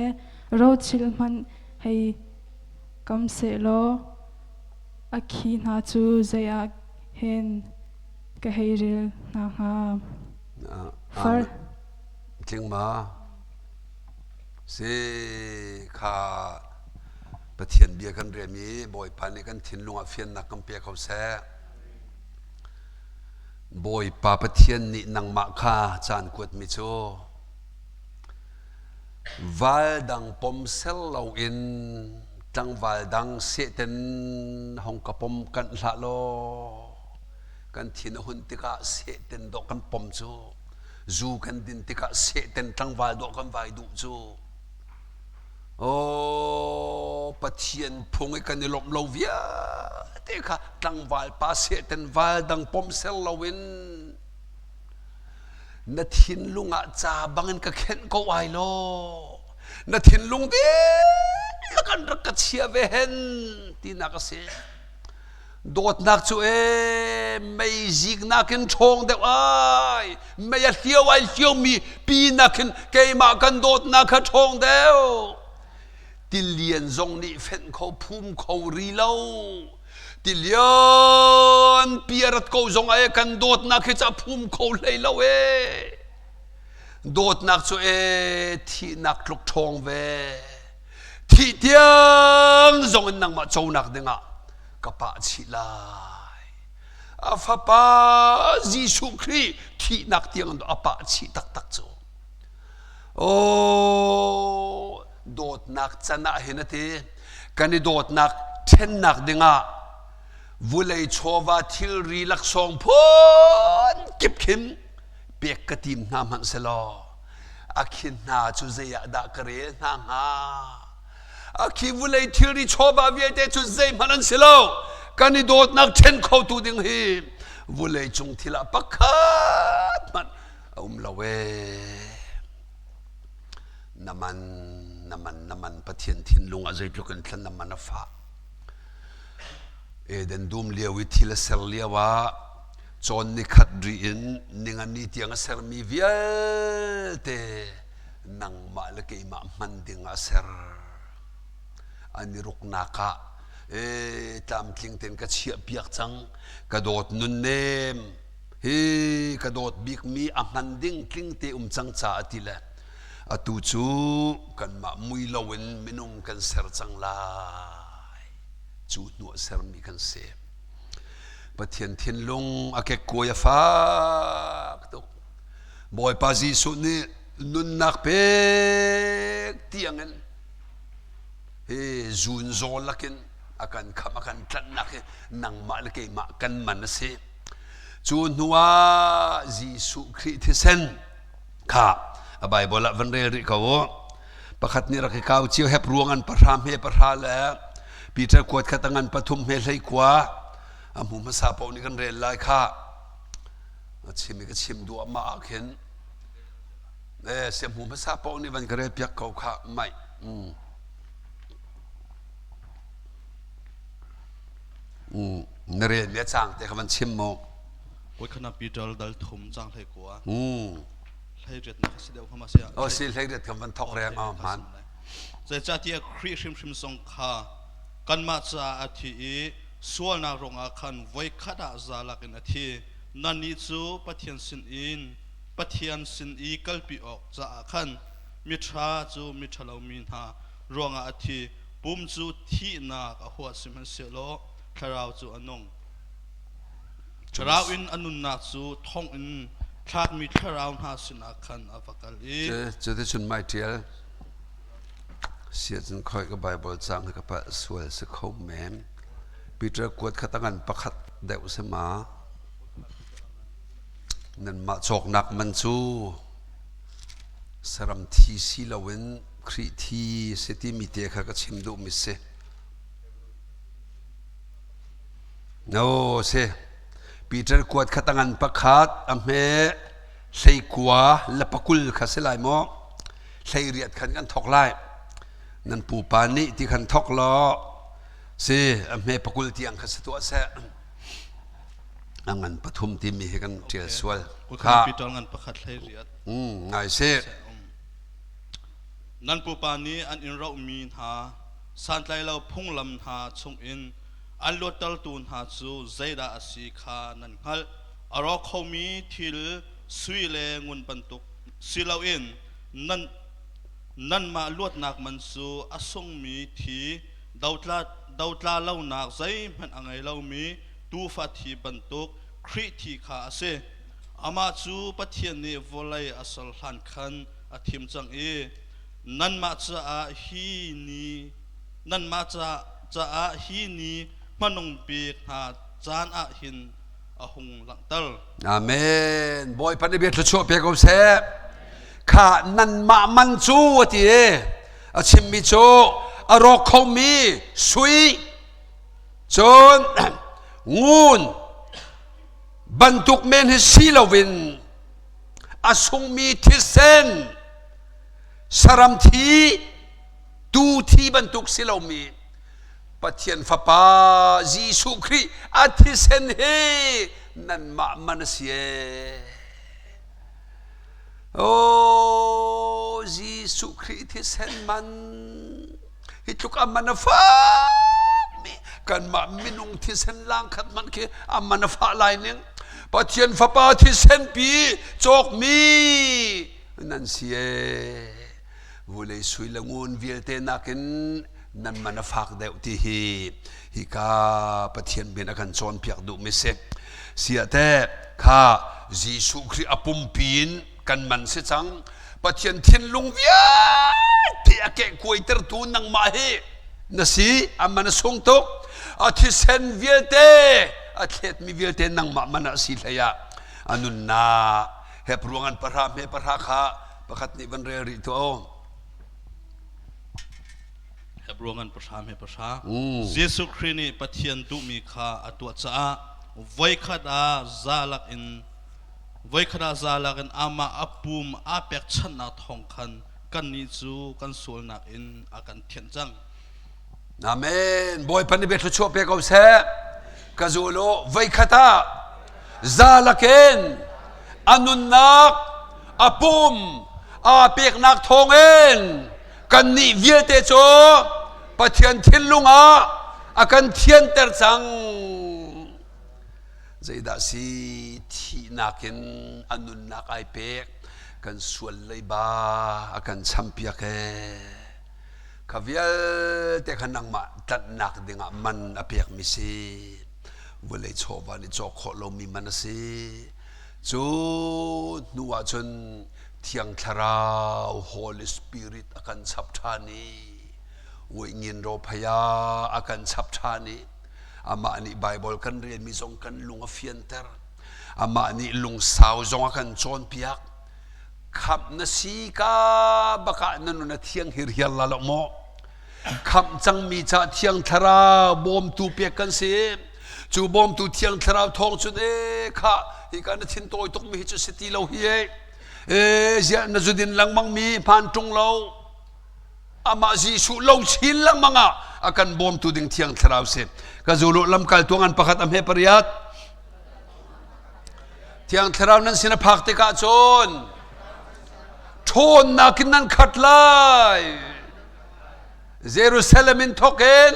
เราชิลมันให้กำเสโลอาคีนาจูใจอักเห็นก็ให้เรียลนะฮะจริงมาสิข้าประเทียนเบียกันเรียมีบ่อยปานนี้กันถิ่นลุงอเฟียนนักกำเปียเขาแซ่บ่อยปาประเทียนนี่นังมาข้าจานกวดมิโจวาลดังปมเซลเราอินจังวาลดังเสเต็นห้องกระปมกันละโลกันถิ่นหุ่นติกะเสเต็นดอกกันปมจูจูกันดินติกะเสเต็นจังวาลดอกกันวายดูจูโอ้ปะเทียนพงไอ้กันนี่ลมเราเวียเด็กค่ะจังวาลปาเสเต็นวาลดังปมเซลเราอินนาทินลุงอาจ่าบังเงินกะเข็นก็ไหวโลนาทินลุงเดีแล้วกันรักกะเชียเวเห็นที่นักเสียโดดนักจูไม่จิกนักขึ้นชงเดียวไอไม่อยากเที่ยวไอเที่ยวมีปีนักขึ้นเกี่ยมากันโดดนักขึ้นชงเดียวที่เลียนจงนี่เฟ้นเขาพุ่มเขารีเล่าที่เลียนเปียรัดเขาจงไอ้กันโดดนักจะพุ่มเขาเลยเล่าโดดนักจูที่นักลุกชงเวที่เตียงจงนังมาโจนักเด้งะกปะชิลายอาฟาปาจิสุครีที่นักเตียงอาปะชิตักตักโจโอ้โดดนักจะน่าเห็นทีกันนี่โดดนักเช่นนักเด้งะวุเลยโชวาทิลรีลักซองพ้นกิบขิมเปียกกระติมน้ำมันเสลออาคินนาจูเซียดากเรนังอาอาคิวุเลยทิลรีโชวาเวียเตจูเซียมันเสลอกันนี่โดดนักเช่นเขาตูดิงฮีวุเลยจงทิลาปักขัดมันลาเวน้ำมันปะเทียนทินลุงอาใจพลุกันทันน้ำมันฟ้าเดินดูมเลี้ยววิธีละเซลเลียวะจนนิคัดรีอินนิงานนี่ที่ยังเซอร์มีเวียเตนังมาเลกมามันดิงเซอร์อันนี้รุกนักะตามคลิงเต็นก็เชียบยักจังกระโดดนุนเนมกระโดดบิ๊กมีอามันดิงคลิงเตจังจ่าติละตูจูกันมามุยลาวินมินุมกันเซอร์จังลาจูดนัวเซอร์มีกันเซปะเทียนทินลงอาเกกวยฟ้าตุกบอยปาจีสุนี่นุนนักเป็กเตียงเงินจูนโซลักินอากันขับอากันทันนักนังมาลกมากันมันเซจูนนัวจีสุคริสเซนข้าอบายบอลวันเรริกาวประคัดนี่รักเขาเชี่ยวแฮปรวงันประรามเฮประราแล้วปีเตอร์กวดขัดงันปฐุมเฮเลยกว่าอามุมาซาปอนี่กันเรียนไล่ข้าชิมก็ชิมดูมาเห็นเสียมุมาซาปอนี่วันก็เรียนเปียกเขาข้าไม่นเรียนเนี้ยจังแต่เขามันชิมโมวันขณะปีเตอร์ดัลทุ่มจังเลยกว่าให้เรียนนักเสียเข้ามาเสียโอ้สิให้เรียนเขามันทอกแรงอ่ะมันจะจัดที่คริสชิมสงข้ากันมาจากอาทิตย์ส่วนนารองอาคันไว้ขัดอาซาลักนาทีนันนิจูปะเทียนสินอินปะเทียนสินอีกัลปีออกจากอาคันมิตราจูมิตรลามินหารองอาทิตย์ปุ่มจูที่นักหัวสิมันเสโลคาราวจูอนงคาราวอินอนุนักจูท่องอิน ทากมีทาราวนาสินาคันอวกาลีจะได้ชุนไม่เทียลเสียจนคอยกับไบเบิลจังให้กับพระสวยสักเขาแม่ปีเตอร์กวดขัดตั้งกันประคัดเดวสมานั่นมาจอกหนักมันจูสรัมทีสิลาวินคริทีเสติมิเตะข้าก็ชิมดูมิเสโน้เสปีเตอร์กวดขัดตั้งกันประคัดอเมใส่กัวและปะกุลข้าเสลายมอใส่เรียดขันกันทอกไล่นั่นปูปานิที่ขันทอกล้อเสอเมปะกุลที่อังคสตัวเสอังกันปฐุมที่มีให้กันเจียสวลข้าปีตอนกันประคัดใส่เรียดไงเสนั่นปูปานิอันอินเรามีหาสันไลเราพุ่งลำหาชงอินอันลวดตัลตูนหาจูใจดาสีขานั่นฮัลอารอเขามีทิลสุยเลงุนปันตุกสิลาอินนั่นมาลวดนักมันสูอสงมีทีดาวตลาเล่านักใจมันอังไงเล่ามีตูฟัดทีปันตุกคริทีขาเสอามาจูปะเทียนนี่วลัยอสลหันขันอาทิมจังนั่นมาจะอาฮีนีนั่นมาจะอาฮีนีมันงปีกหาจานอาหินอาหงหลังเตลอาเมนบอยพันธุ์เบียดชั่วเปียกเสข้านั่นมามันจูที่อาชิมมิโจอารอกเขามีสุยจนงูนบรรทุกเมนให้ซีลาวินอาสงมีทิเซนสรัมทีดูที่บรรทุกซีลามีปัจเจียนฟ้าป่าจีสุครีอาทิเซนเฮนั่นมามันเสียโอ้จีสุครีทิเซนมันฮิตุกอามันฟ้ามีกันมามินุงทิเซนล่างขัดมันคืออามันฟ้าลายนึงปัจเจียนฟ้าป่าทิเซนปีจอกมีนั่นเสียวุเลยสุยละงูนวิลเตนักินนั่นมันฟักเดวที่ฮิกาปะเทียนเป็นอาการจอนเปียกดูไม่เสร็จเสียแต่ข้าจีสุครีอปุมปีนกันมันเสียจังปะเทียนเทียนลุงเวียที่อาเกะคุยเตอร์ตูนังมาเฮนั่นสิอามันส่งตกอาทิเซนวิลเตอาเทตมีวิลเตนังมามันสิเลยอะอันนั้นนะเฮปรวงันปะราเมปะราข้าประคัดนิบันเรริโตรวมกันประชาให้ประชาเยซูคริสต์นี่ปะเทียนตุมีข้าอตัวจ้าไว้ขดาซาลักอินอามาอัปุมอาเปกชันนาทองคันกันนิจูกันสวลนักอินอากันเทียนจังอาเมนบอยพันธุ์เบทุชั่วเปียกเอาเสกาจูโลไว้ขดาซาลักอินอานุนนักอัปุมอาเปกนักทองอินกันนี่เวียเตโจปะเทียนทิลลุงอากันเทียนเตอร์จังใจดาสีที่นักินอนุนนักไอเป็กกันส่วนเลยบ้าอากันชัมเปียกขวิลเตขันนังมาตัดนักดึงมันอเปียกมิสิเวลาโชว์วันนี้โจขอลงมีมันสิจูนัวจนเที่ยงทราว Holy Spirit อาการฉับชานีวิญญาณโรพยาอาการฉับชานีอามาอันนี้ไบเบิลกันเรียนมีทรงกันลุงอฟินเตอร์อามาอันนี้ลุงสาวทรงอาการจอนเปียกขับนสีกาบักนั่นน่ะเที่ยงฮิริยลละโมขับจังมีจ่าเที่ยงทราวบอมตูเปียกกันสิจูบอมตูเที่ยงทราวทองจุดข้าอีการทิ้งตัวตุกมีจุดสติเราเฮียเจ้าน่าจะดินลังมังมีผ่านตรงเราอามาจีสุเราชินลังมังอาการบอมตุดิ่งเที่ยงทราวเสกจูลุลำกัลตัวงันประคัดอเมปริยัตเที่ยงทราวนั้นสินะพักติกาจนทนนักนั้นขัดไล่เยรูซาเล็มินทอกเอน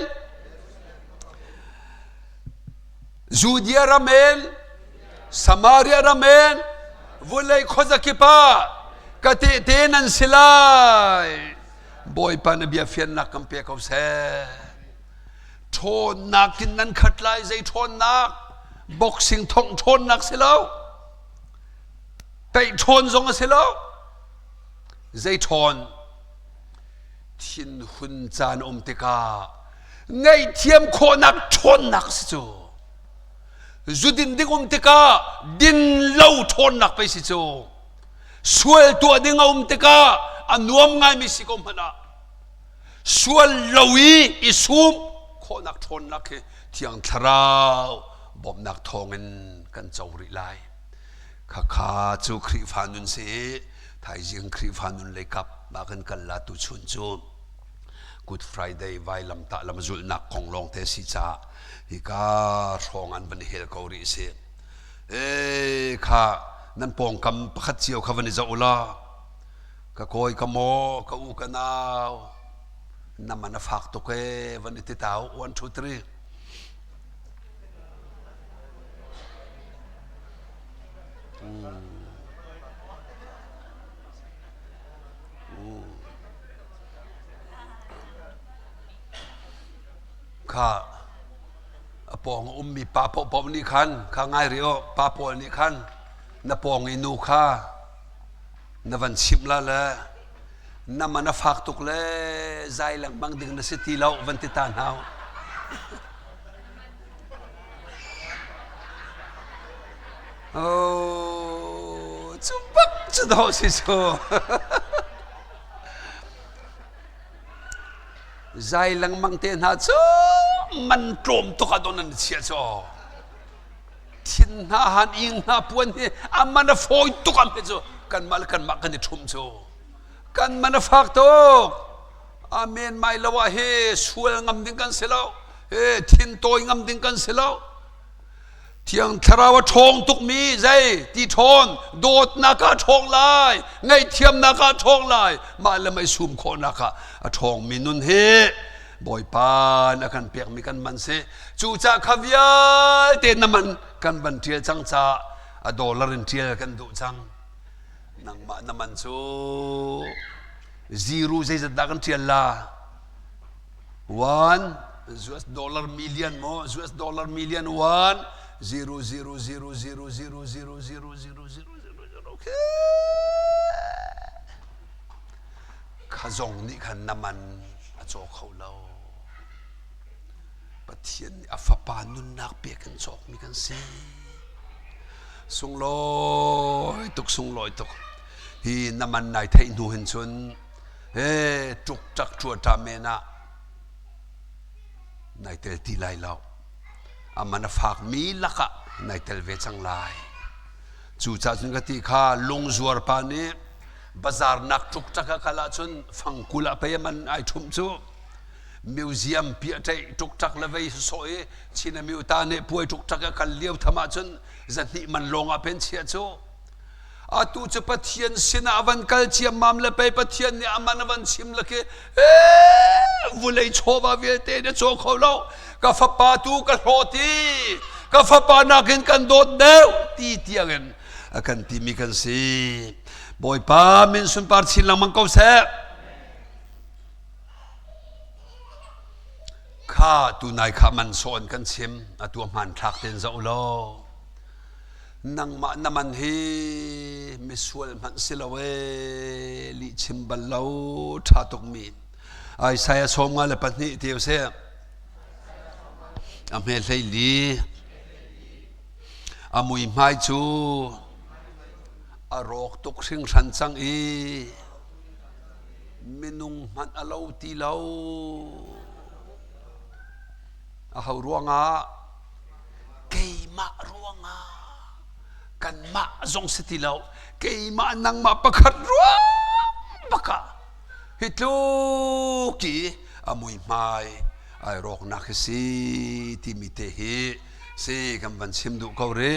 จูเดียราเมนสมาเรียราเมนวุ้ยข้อจะคิดกติเตนันสิลายบอยปานเบียฟินนักกัมเปียกเอาเสทนนักนั้นขัดไล่ใจทนนักบ็อกซิ่งทงทนนักสิแล้ว tay thon zong se lo dây thon thiên hun chan te ka ngay thiam kho nak thon nak si chu zudin ding te ka din lâu thon nak pe si chu sual tua ding te ka anuam ngai mi si kom hana sual lowi isum kho nak thon nak he thiang tharau bom nak thongen kan chawri lai kha kha chu Khrihfanun se thai jing Khrihfanun le kap ma kan kal la tu chun chu Good Friday vai lam ta lam zul nak kong long te si cha hi ka rong an ban hel ko ri se kha nan pong kam pakhat chiao kha van za ula ka koi ka mo ka u ka naw namana fak to ke van ti tau 1 2 3 ข้าปองมีป้าปอนี่คันข้าง่ายเรียวป้าปอนี่คันน้าปองอินูข้าน้าวันชิมละเลยน้ามันฝากตุกเลยใจหลังบางดึงน้าสิตีเราวันติตานเอาโอ้จุบักจุดเอาสิจูใจหลังบางเตียนหาจูมันโจมตุกอดนันเสียจูทินหาหันอิงหาปวนนี่อามันฟอยตุกันเปจูกันมากันชุ่มจูกันมันฝากตุกอาเมนไม่ละว่าเฮสวยงามดิ้งกันเสียแล้วเฮทินโตยงามดิ้งกันเสียแล้วเที่ยงทราวทองตุกมีใจที่ทอนโดดนักทองลายไงเทียมนักทองลายมาแล้วไม่ซุ่มโคนักทองมีนุนเฮบ่อยปานอาการเปียกมีกันมันเสจูจ่าขวิยเตนมันกันบันเทียจังจ่าดอลลาร์เทียกันดูจังนังมาน้ำมันจูzero ใจจะดักกันเทียละ one US dollar million โม US dollar million one 0.00000000000 โอเคข้าจงนี่ขันน้ำมันอาจจะเขาเล่าปะเทียนอัฟปานุนนักเปียกันจอกมีกันสิส่งลอยตุกส่งลอยตุกฮีน้ำมันนายไทยนูเห็นชนจุกจักจัวจามเมนะนายเตลตีไลเล่าอามันฝากมีลักะในเทลเวจังไลจู่จ้าจุนกติข้าลงจวร์ปานีบาซาร์นักจุกจักขลาจุนฟังกุลาไปมันไอทุ่มจูมิวเซียมเปียใจจุกจักเลเวสโอยชินมิวตาเนป่วยจุกจักกันเลี้ยวธรรมะจุนจันนี่มันลงอาเป็นเชียจูอาตูจะปะเทียนสินาวันกัลเชียมมามเลไปปะเทียนเนี่ยอามันวันชิมละkeวุเลยโชบาเวเตเนโชเขาเล่ากาฟปาตูกันโหตีกาฟปานักินกันโดดเดวตีเตียกันกันตีมีกันสิบอยป้ามินสุนปาร์ชินลังมังเขาเสะข้าตูนายข้ามันสอนกันชิมตัวมันทักเต็นเจ้าโลนังมาน้ำมันเฮมิสวลมันสิลาเวลิชิมบัลลาวชาตุกมีไอ้สายสมงาเลปัตนี่เที่ยวเสียอเมริกาลีอามุยไม้จูอารอกตุกสิงสันสังอีมินุงมันอลาวตีลาวอาหารรัวงาเกยมารัวงากันมาจงสติลาวเกยมานังมาปะขัดรัวปะกะฮิตลูกีอามุยไม้ไอรอกนักสิที่มีเตหิสิกำบันชิมดูเขาเร่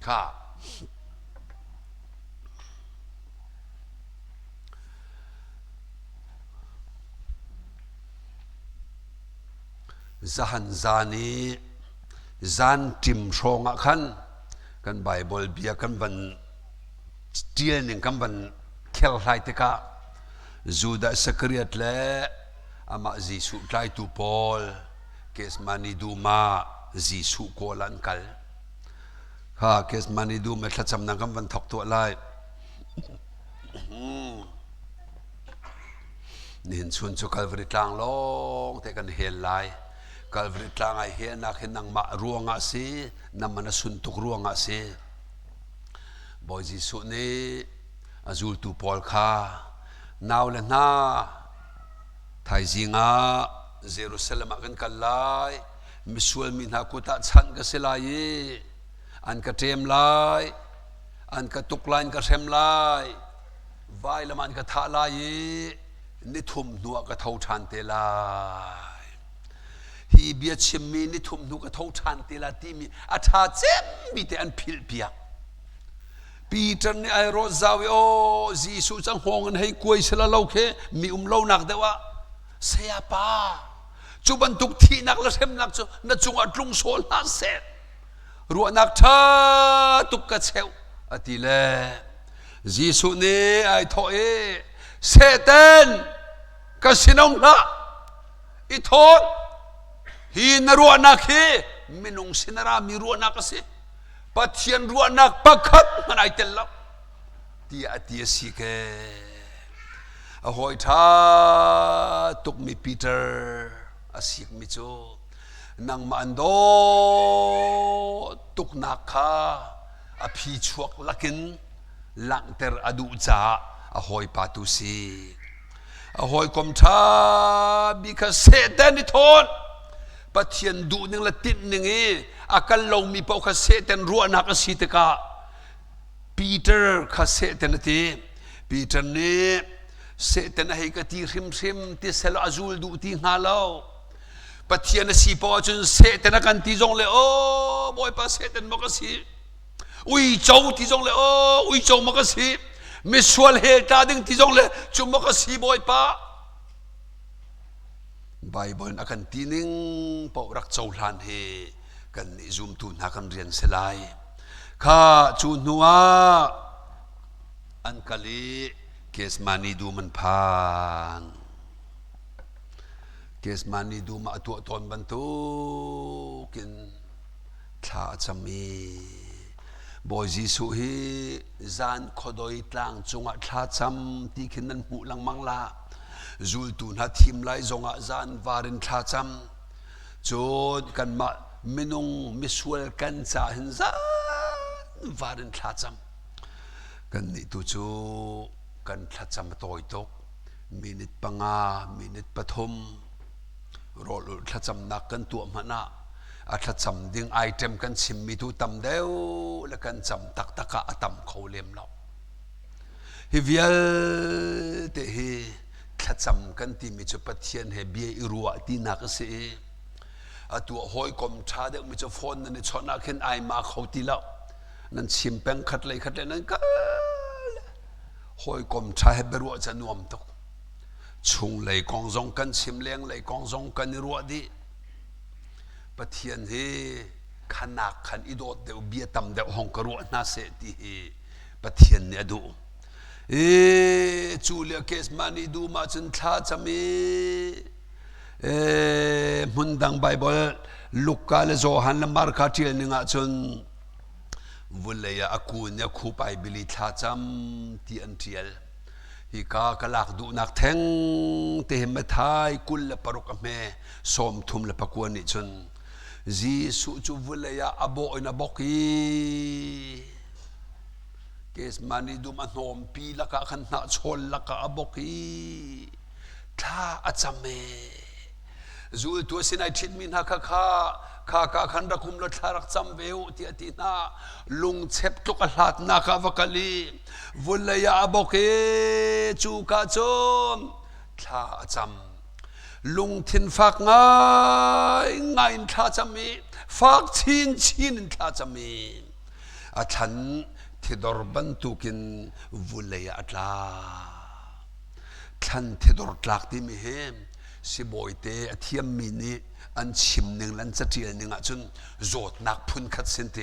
ค่ะจันจานีจันจิมชงขันกันไบเบิลเบียกันบันเจียนกันบันเคลไลติกาจูดาสกรีตเล่อามาจีสุไลตูพอลเคสมานิดูมาจีสุโคลันคัล ข้าเคสมันนี่ดูไม่ทัดจำนางคำวันถกตัวไล่นี่เห็นชวนชุกัลวริตลางลงแต่กันเฮลไลกัลวริตลางไอเฮนักเห็นนางมารัวงะสินำมันสุนทุกรัวงะสิบอยจิสุนี่อาจูลตูปอลข้านาวเลน่าไทยจิงาเยรูซาเล็มกันกันไลมิสวลมินฮากุตะชันก็เสลายอันก็เตมไลอันก็ตุกไลน์ก็เทมไลไว้ละมันก็ท่าไลนิทุมนัวก็เท่าทันเตลายฮีเบียชิมีนิทุมนัวก็เท่าทันเตลาที่มีอาชาเจมมีแต่อันพิลเปียปีเตอร์นี่ไอโรซาวิโอจีสุจังหงให้กวยสละเล่าเคมีเล่าหนักเดว่าเสียป้าจุบันทุกที่นักละเทมนักจูนัดจงอัดลงโซลาเซรัวนักท่าตุกกะเชวอติเลจีสุนี่ไอโถเอเซตันกสินองละอิทอนฮีนรัวนักเฮมินงสินรามีรัวนักสิปัจจัยรัวนักปักขัดมันไอเตลล์ที่อติยสิเกอหอยท่าตุกมีปีเตอร์อาศิกมิจูนางมันโดตุกนักข้าอภิชวกลักินลังเตอร์อดูจ่าอหอยปาตุสีอหอยคมท่าบิคาเซเดนิทอนปัจจัยดูนึงละติดนึงอาการลงมีพวกคาเซเตนรัวนักสิตกาปีเตอร์คาเซเตนทีปีเตอร์นี่เซเตนให้กตีริมที่เซลอาจูลดูที่หาเล่าปัจจัยนสีพอจนเซเตนกันที่จงเลยโอ้บอยป้าเซเตนมักสีอุ้ยเจ้าที่จงเลยโอ้อุ้ยเจ้ามักสีมิสวลเฮตาดึงที่จงเลยจุมักสีบอยป้าไบเบิลนักกันที่นึงปอกรักเจ้าหลานเฮกันนิจุมตุนักกันเรียนเสลายข้าจูนัวอันกะลีเคสมานีดูมันพานเคสมานีดูมาตัวตนบรรทุกินท่าจะมีบอยจิสุฮีจานขดอยตลางจงอัท่าจำที่ขินนั้นหูลังมังลาจูลตุนหัดทิมไลจงอัจานวารินท่าจำจนกันมามินงมิสวลกันจ่าหินจานวารินท่าจำกันนี่ตุจูกันท่าจำตัวตกมินิตปังอามินิตปฐมรอลุท่าจำนักกันตัวมันนะอาท่าจำดิ้งไอเทมกันชิมมีตุตำเดียวและกันจำตักตะกะตำเขาเลี้ยมเราฮิวิลเตฮีท่าจำกันที่มีจุดปัจเจียนเฮเบียอิรัวที่นักเสียตัวหอยกลมชาเด็กมีจุดฟอนนั่นชนะขึ้นไอมาเขาตีแล้วนั่นชิมแป้งขัดเลยนั่นก็หอยกลมชาเฮเบรัวจะนวมตกชุงเลยกองจงกันชิมเลี้ยงเลยกองจงกันรัวดีปะเทียนเฮขนักขันอิโดดเดียวเบียตำเดียวห้องกรัวน่าเสตีเฮปะเทียนเนี่ยดูจูเลียเคสมานีดูมาจนท่าจะมีมุนดังไบเบิลลูกกาเลโซฮันละมาร์คาเทียนงะจนวุลเลยอากูเนี่ยคู่ไปบิลิท่าจำที่อันเทียลฮิกากลักดูนักแทงเตะมาทายกุลละปรุกเมสมทุมละปะกวนนี่จนจีสุจูวุลเลยอาโบอินาบกีเคสมานีดูมันโฮมปีละกะขันนาชนละกะอาบกีท่าอาจำเมจูตัวสินายทิดมินฮักข้าขันรักุมละทารักจำเววที่อตินาลุงเช็บตุกหลาดนักวกลีวุลเลยอาบกีจูกาจมท่าอาจำลุงทินฟักง่ายท่าจำมีฟักชินท่าจำมีอาทันที่ดอร์บันตุกินวุลเลยอาตลาทันที่ดอร์ตลักที่มีเฮมสิบอยเตอที่ยมินีอันชิมหนึ่งลันจะเทียนหนึ่งจนโจดนักพุนขัดเส้นเต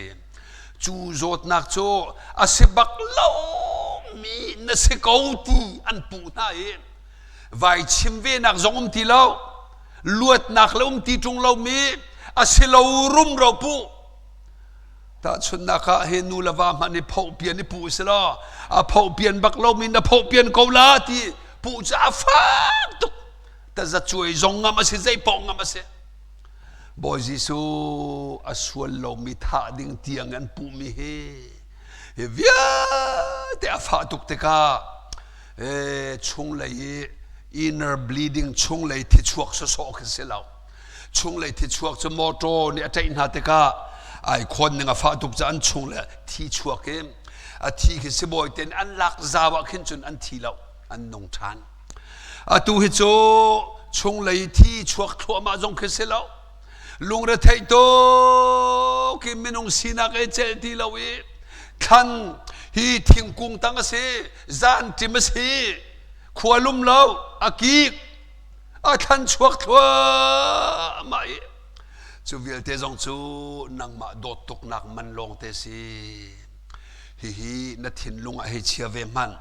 จูโจดนักโจอาศิบักเล่ามีนสิกาวตีอันปูน่าเองไว้ชิมเวนักจงตีเล่าลวดนักเล่าตีจงเล่ามีอาศิเล่ารุมเราปู ta chun na kha he nu lawa ma ni phau pian ni pu se lo a phau pian bak lo min na phau pian ko la ti pu cha fa tu ta za chui zong ngam se zai pong ngam se boy jisu aswal lo mi tha ding tiang an pu mi he via te a fa tuk te ka chung lei inner bleeding chung lei thi chuak so ke se lo chung lei thi chuak cho moto ni atai na te ka ai khon nga fa tuk chan chung le thi chuak ke a thi ke se boy ten an lak zawa khin chun an thi lo an nong than a tu hi cho chung lei thi chuak thua ma jong ke se lo lung ra thai to ki minung sina ke chel ti lo wi khan hi thing kung tang se zan tim se khualum lo aki a khan chuak thua mai chu vil te jong chu nang ma dot tok nak man long te si hi na thin lunga he chia ve man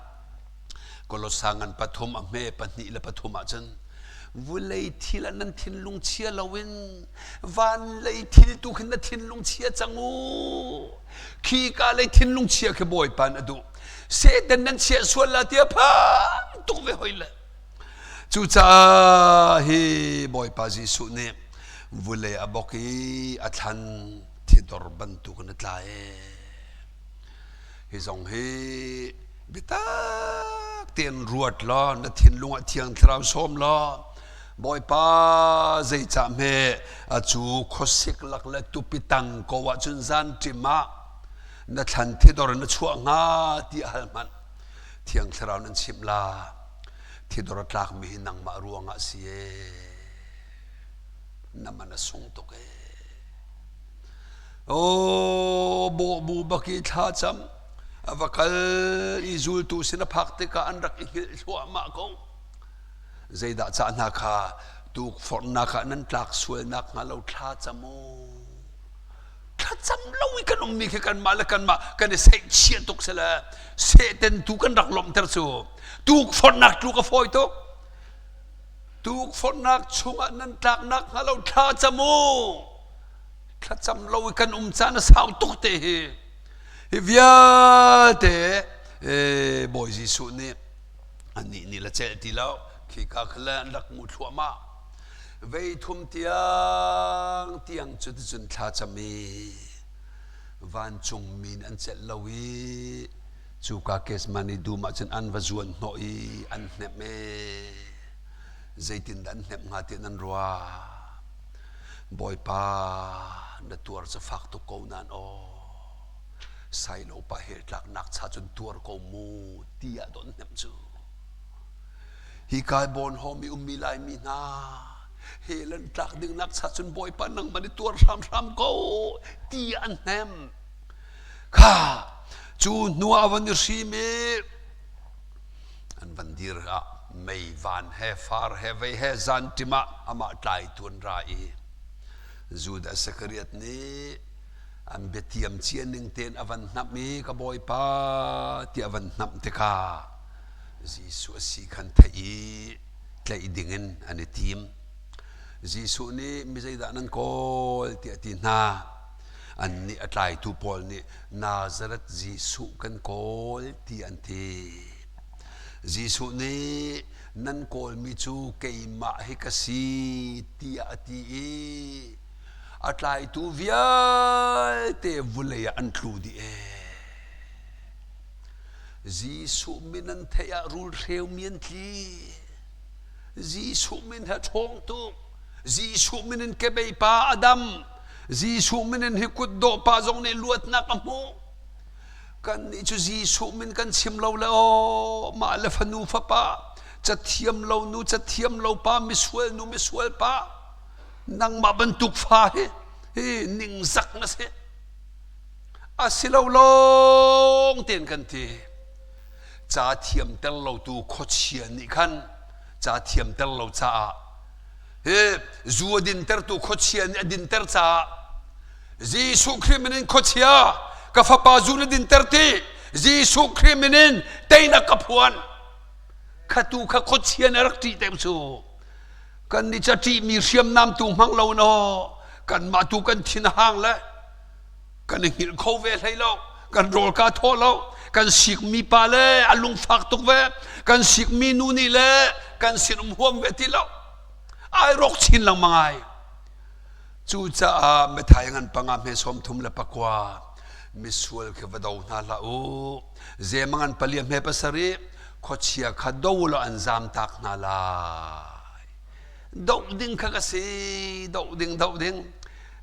kolosangan pathum a me pani la pathum a chen vulei thila nan thin lung chia lawin van lei thil tu khin na thin lung chia changu khi ka lei thin lung chia ke boy pan adu se den nan chia swala tia pha tu ve hoila chu cha hi boy pa ji su ne vulei aboki athan thidor ban tu kan tlae hi zong hi bita ten ruat lo na thin lunga thiang thram som lo boy pa zai cha me a chu khosik lak la tu pitang ko wa chun zan tima na than thidor na chuwa nga ti halman thiang thram nan chimla thidor tlak mi nang ma ruanga sie namana sung to ke o bo bu baki tha cham avakal izul tu sina phakte ka anrak ihil thua ma ko zaida cha na kha tu for na kha nan tlak sual nak nga lo tha chamo tha cham lo I kan mi ke kan mal kan ma kan se chia tuk sela se ten tu kan rak lom ter chu tu for nak tu ka foi to tu for nak chunga nan tlak nak nga lo tha chamo tha cham lo I kan chan sao tuk te hi via te boy jisu ni ani ni la chel ti lo khi ka khla lak mu thua ma vei thum tiang chu chun tha chami van chung min an chel lowi chu ka kes mani du ma chen an va zuan no I an ne me zaitin dan ne nga ti nan ruwa boy pa na tuar sa fak to ko nan o sai lo pa he tlak nak cha chun tur ko mu tia don nem chu hi kai bon homi lai mi na he lan tlak ding nak cha chun boy pa nang mani tur ram ko tia an nem kha chu nuwa van ri me an vandir a mei van he far he ve he zantima ama tlai tun rai zuda sakariat ni an betiam chianing ten avan nap mi ka boy pa ti avan nap te ka jisu si khan thai tlai dingen ani tim jisu ni mi zai da nan kol ti ati na an ni atlai tu pol ni nazaret jisu kan kol ti an ti jisu ni nan kol mi chu keima hi ka si ti ati atlai tu vial te vulea an thlu di jisu minan theya rul reu mien tli jisu min ha thong tu jisu minin ke bei pa adam jisu minin hikut do pa jong ne luat na kamu kan ni chu jisu min kan chim lo la o ma la fanu fa pa chathiam lo nu chathiam lo pa miswel nu miswel pa nang mabantuk fa he ning zak na se asilaw long ten kan ti cha thiam tel lo tu kho chian ni khan cha thiam tel lo cha he zuwa din ter tu kho chian din ter cha jisu kriminin kho chia ka fa pa zu din ter ti jisu kriminin teina ka phuan khatu kha kho chian rak ti tem chu kan ni cha ti mi siam nam tu mang lo no kan ma tu kan thin hang la kan กันหิลโคเวลให้เรากันโรลกาโทเรากันสิกมีปาเล่อลุงฟักตุกเวกันสิกมีนูนี่เล่กันสินหัวเวทีเราไอ้รกชินลังมังไงจูจ้าไม่ทายงันปังอาเมสมทุมเลปกว่ามิสวลเขวดาวนาลาอูเจมังันปลียมเฮปัสรีขดเชียขัดดาวลอันจามตักนาลายดาวดิ้งขกสีดาวดิ้ง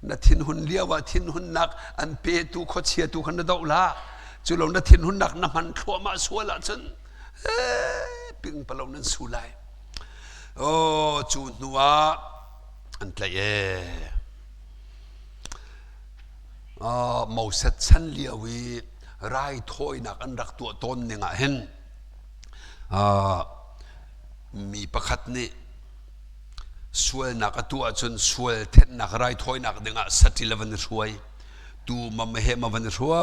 นัดทินหุนเลียวทินหุนนักอันเปตูขดเชียตูขันดาวละจุลนัดทินหุนนักน้ำมันทั่วมาสวละจนปิงปลาวนั้นสุไลโอ้จูนัวอันเตยมอสัตชันเลียวีไรถอยนักอันรักตัวตนเนี่ยเห็นมีประคัดนี่สวยนักตัวจนสวยเท็ดนักไรถอยนักดึงสติเลวันช่วยตูมาไม่เห็นมาวันช่ว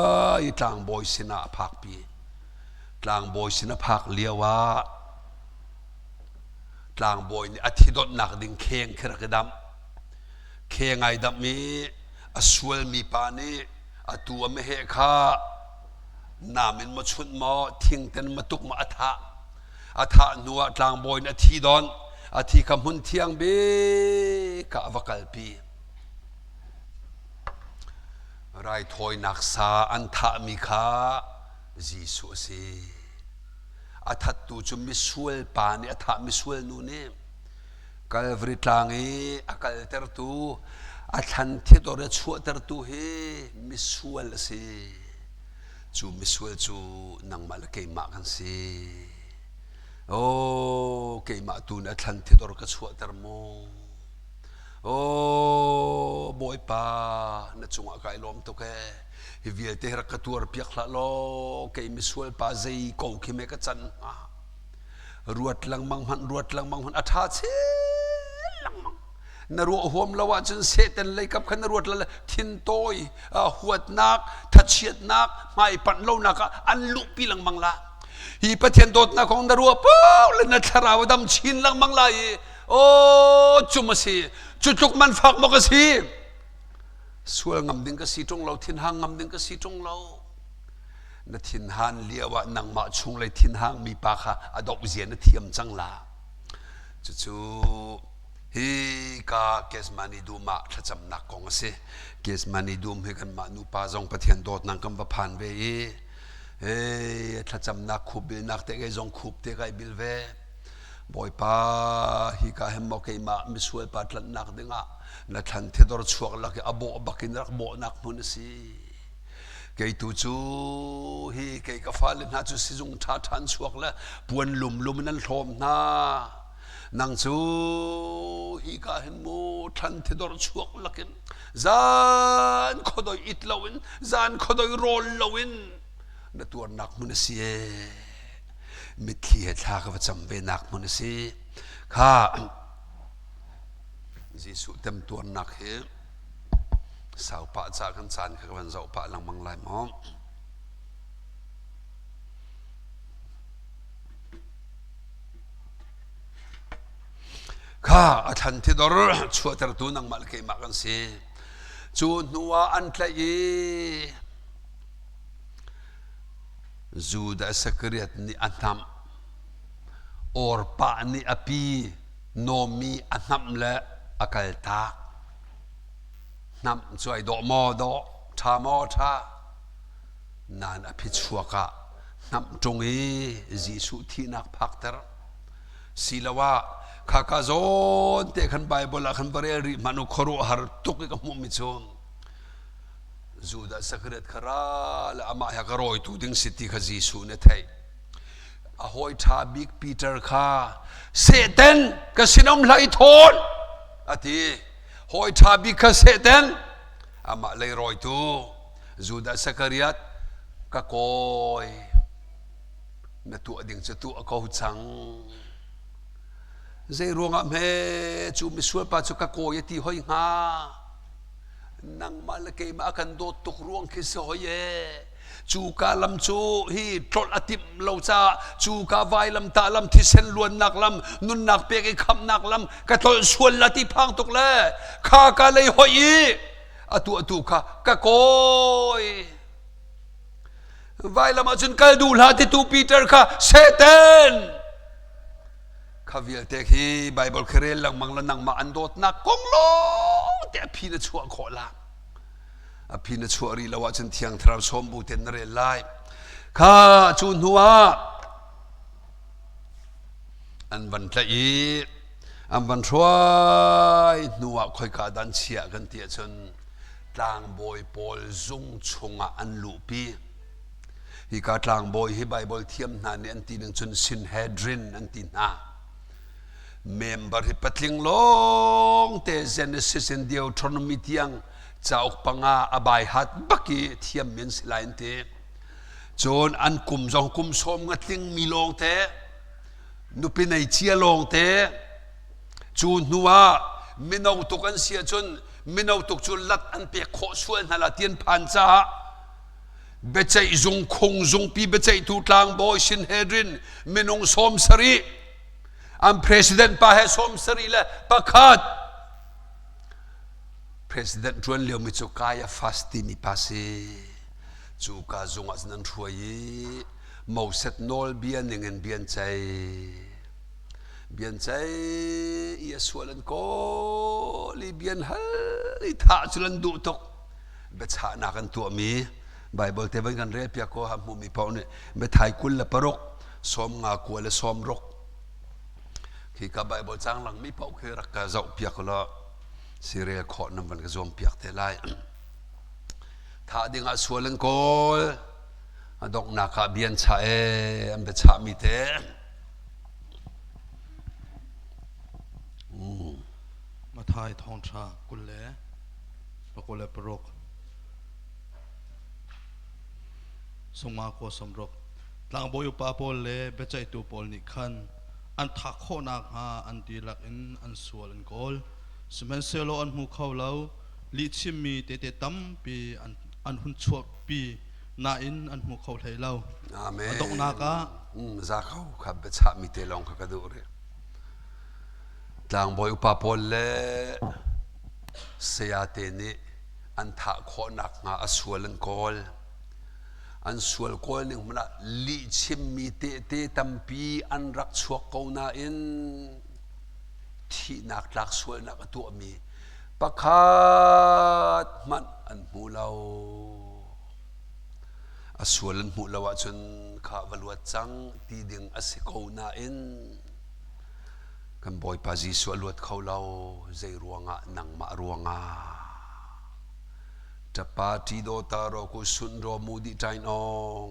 ยกลางบอยสินะพักปีกลางบอยสินะพักเลียวว่ากลางบอยนี่อาทิตย์ดดนักดึงเข่งขึ้นกระดำเข่งไอ้ดำมีสวยมีปานี่ตัวไม่เห็นข้าน้ำมันมาชุนมาทิ้งเต็นมาตุกมาอัฐะนัวกลางบอยนี่อาทิตย์ดอนอาทิตย์คำหุ่นเที่ยงเบกะวกัลปีไรถอยนักษาอันทามิคาจีสุสีอัฐตุจุมิสวลปานี่อัฐมิสวลนูเนกัลวริตลางอกัลเตอร์ตูอัฐันที่ตัวเรชัวเตอร์ตูเฮมิสวลสีจูมิสวลจูนังมาลเกยมากันสีโอ้เกยมาตูนอัฐันที่ตัวเรชัวเตอร์โมโอ้บอยป้านั่นจงอาการลมตุกเฮวิเอเตอร์กตัวเปียกละโลเกยมิสวลป้าใจกูคิเมกัจันรวดลังมังหันอัฐาเชลังมังนรัวหัวมละว่าจนเสตันเลยกับขันนรัวละทินโตยหัวนักทัดเชียดนักไม่ปั่นเล่านักอันลุปีลังมังละฮีปะเทียนโดดนักของนรัวเปล่าเลยนัทราวดำชินลังมังละโอ้จุมาสีจุกมันฝักมกสีสวยงามดิ้งก็สีตรงเราทินหางงามดิ้งก็สีตรงเรานัทินหานเลียวนังมาชุงเลยทินหางมีปากอดอกเสียนเทียมจังละจู่ฮีกาเกสมานิดูมาถ้าจำนักกองเสเกสมานิดูมให้กันมานูปาจงปะเทียนโดดนังกำปะพันเวถ้าจำนักคูบิลนักเตะไอจงคูบเตะไอบิลเวบอยป้าฮีกาเฮมโมเกยมามิสวยปัดลันนักดึงอ่ะนัทันเทดอร์ชวกลักอโบบักินรักโบนักมุนสีเกยตูจูฮีเกยกฟ้าลินหาจูสิจงท่าทันชวกละปวนลุมนั่นโทมนานังจูฮีกาเห็นมูทันเทดอร์ชวกลักินจานขดอยอิดลาวินจานขดอยโรลลาวินนัตัวนักมุนสีมิตรที่ท่าก็จำเป็นนักมุนสีข้าจีสุเต็มตัวนักเฮสาวป่าจากกันจานคือวันสาวป่าลังมังลายมองข้าทันที่ดอร์ชัวเตอร์ตูนังมาลเกยมากันสิจูนัวอันทะยีจูดาสกเรียตนี่อันทำออร์ปานี่อปีโนมีอันทำและอากาลตานำช่วยดอกมอดอกทามอทานานอภิชัวกะนำจงฮีจีสุที่นักพักเตอร์ศิลาวะข้าก็จนเตะขันไบเบิลขันบริริมนุขรุหาร์ตุกกับมุมิจงจูดาสกเรตคาราและอามาฮักรอยตูดึงสิทธิขจีสุเนทัยอาหอยทาบิกปีเตอร์ข้าเซเตนกสินอมไลทอนอาทิหอยทาบิกเซเตนอามาไลรอยตูจูดาสกเรียตกะโกยนตัวดิ่งจะตัวเขาจังใจรวงอ่ะแม่จูมิสวลปาจุกะโกยที่หอยงานังมาลเกยมากันโดดตุกรวงคิสหอยจูกาลำจูฮีตรอติมเราจะจูกาไวลำตาลำที่เส้นล้วนนักลำนุนนักเปียกคำนักลำกระโดดชวนละที่พังตุกเล่ข้ากาเลยหอย atu ka ka koi vai lama chun kal du la ti tu Peter ka Satan khavial te hi Bible khrel lang mangla nang ma andot na konglo te phi na chua khola a phi na chua ri lawa chen thiang thram som bu ten re lai kha chun huwa an van tlai an van thwai nuwa khoi ka dan chia kan tia chun tlang boy pol zung chunga an lu pi hi ka tlang boy hi Bible thiam na ne an ti nang chun Sanhedrin an ti na member hi patling long te Genesis and Deuteronomy tiang chauk panga abai hat baki thiam men silain te chon an kum jong kum som ngatling milong te nupi nei chia long te chu nuwa minau tuk an sia chun minau tuk chu lat an pe kho suan hala tien phan cha bechai zung khong zung pi bechai tu tlang boy Sanhedrin minung som sari am president pa he som sari la pakhat president chuan leo mi chu kaya fasti ni pase chu ka zung as nan thuai mo set nol bian ningen bian chai ia sualan ko li bian hal i tha chulan du tok be cha na kan tu mi Bible te ban kan re pia ko ha mu mi pau ne be thai kul la parok som nga ko le som rok khi ka Bible chang lang mi pau khe rak ka zau pia ko la sire kho nam ban ka zom piak te lai tha dinga sualan ko adok na ka bian cha e am be cha mi teมาทายทองชากุลเล่ปกุลเล่ปรกสงมาโคสมรกหลังโบยุปาโปลเล่เบจัยตูโปลนิคันอันทักโคนักฮาอันดีลักอินอันสวลันโกลสมัยเซโลอันหูเข้าเล่าลิชิมีเตเตตัมปีอันหุ่นชวปีนาอินอันหูเข้าไทยเล่าอาเมนตกนากะซาเข้าขับเบชามิเตลองขับดูเรตางบอยอุปปอลเล่เสียเตนิอันทักโคนักงาอสวลันโกลอันสวลโกลนี่มันลิชิมมีเตตัมปีอันรักชวกเกานาอินที่นักลักสวลนักตัวมีประคาดมันอันมูเลาอสวลันมูเลาวจนข้าวลวดจังตีดึงอสิเกานาอินกันบอยปาจีสวลวดเขาเลาใจรัวงะนังมารัวงะจะปาติโดตารกุสุนโรมูดิใจนอง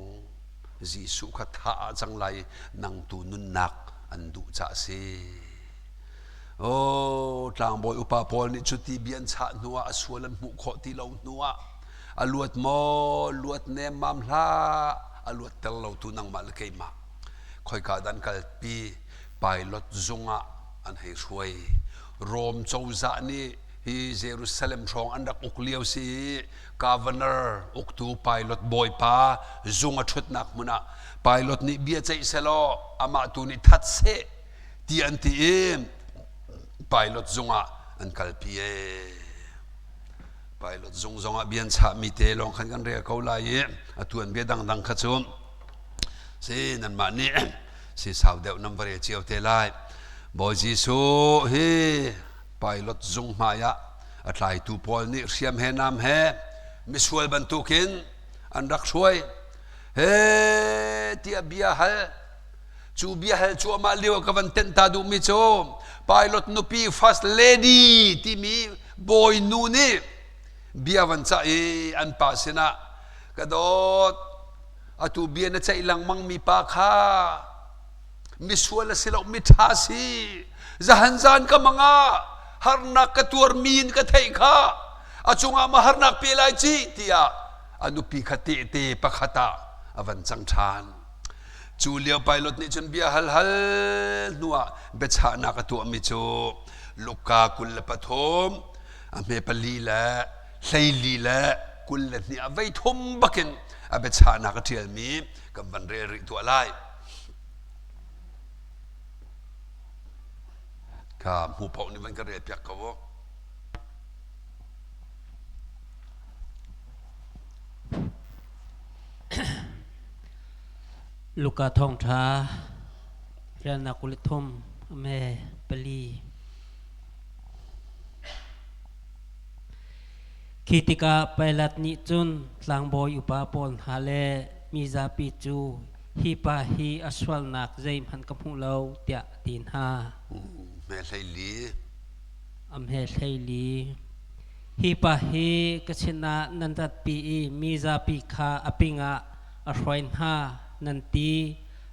จีสุขทาจังไรนังตูนุนนักอันดุจ่าซีโอ้ทางบอยอุปปอลนี่จุดที่เบียนชาหนัวอสวลันมุขที่เราหนัวอลวดมอลวดเนมามลาอลวดเตลเราตูนังมาลเกยมาคอยกาดันกัลปีไปลดจงะอันให้ช่วยโรมโจวะนี่ที่เยรูซาเล็มช่องอันดักอุกเลียวสิกาเวเนอร์อุกตูไปลดบอยป้าจงะชุดนักมุนะไปลดนี่เบียใจเสลออามาตูนี่ทัดเสที่อันที่ไปลดจงะอันกัลปีไปลดจงะเบียนชามิเตลองขันกันเรียกเขาไล่ตัวอันเบียดังขจุมสินั่นมานี่สิสาวเดียวนับเรียเจียวเตไลบอยจีสูเฮไปลดจงมายะอัตไลตูพอลนี่เสียมเฮนามเฮมิสวลบรรทุกินอันรักช่วยเฮที่เบียฮัลจูเบียฮัลจูมาเลียวกับวันเต็นตาดูมิโจไปลดนุปีฟัสเลดี้ที่มีบอยนูนี่เบียวันใจอันปัสนะกระโดดอตูเบียนใจหลังมังมีปาคามิสวลสิลมิทาสีจะหันจานกับมังอาฮาร์นักกตัวมีนกับเทคาอาจุงอามาฮาร์นักเปลัยจีที่อนุปีขติเตปะขตาอวันจังชานจูเลียวไปลดนี่จนเบียฮัลนัวเบชานักตัวมิโจลูกากุลปฐมอเมปลีละไซลีละกุลนี่อวัยทุมบักินอเบชานักเทียลมีกับวันเรริตัวไลครับหูเป่านี่มันก็เรียบยักเขา ลูกกาทองท้าเรียนนักกุลิทมแม่เปลีคิติกาไปลัดนิจุนหลังบอยอุปาปนฮาเลมีซาปิจูฮีปาฮีอัสวัลนักใจมันกับหูเราเตียตีนฮาแม่ไทลีอำเฮไทลีฮีปาฮีกชนะนันตัดปีมีซาปิคาอปิงะอรอยน์ฮานันตี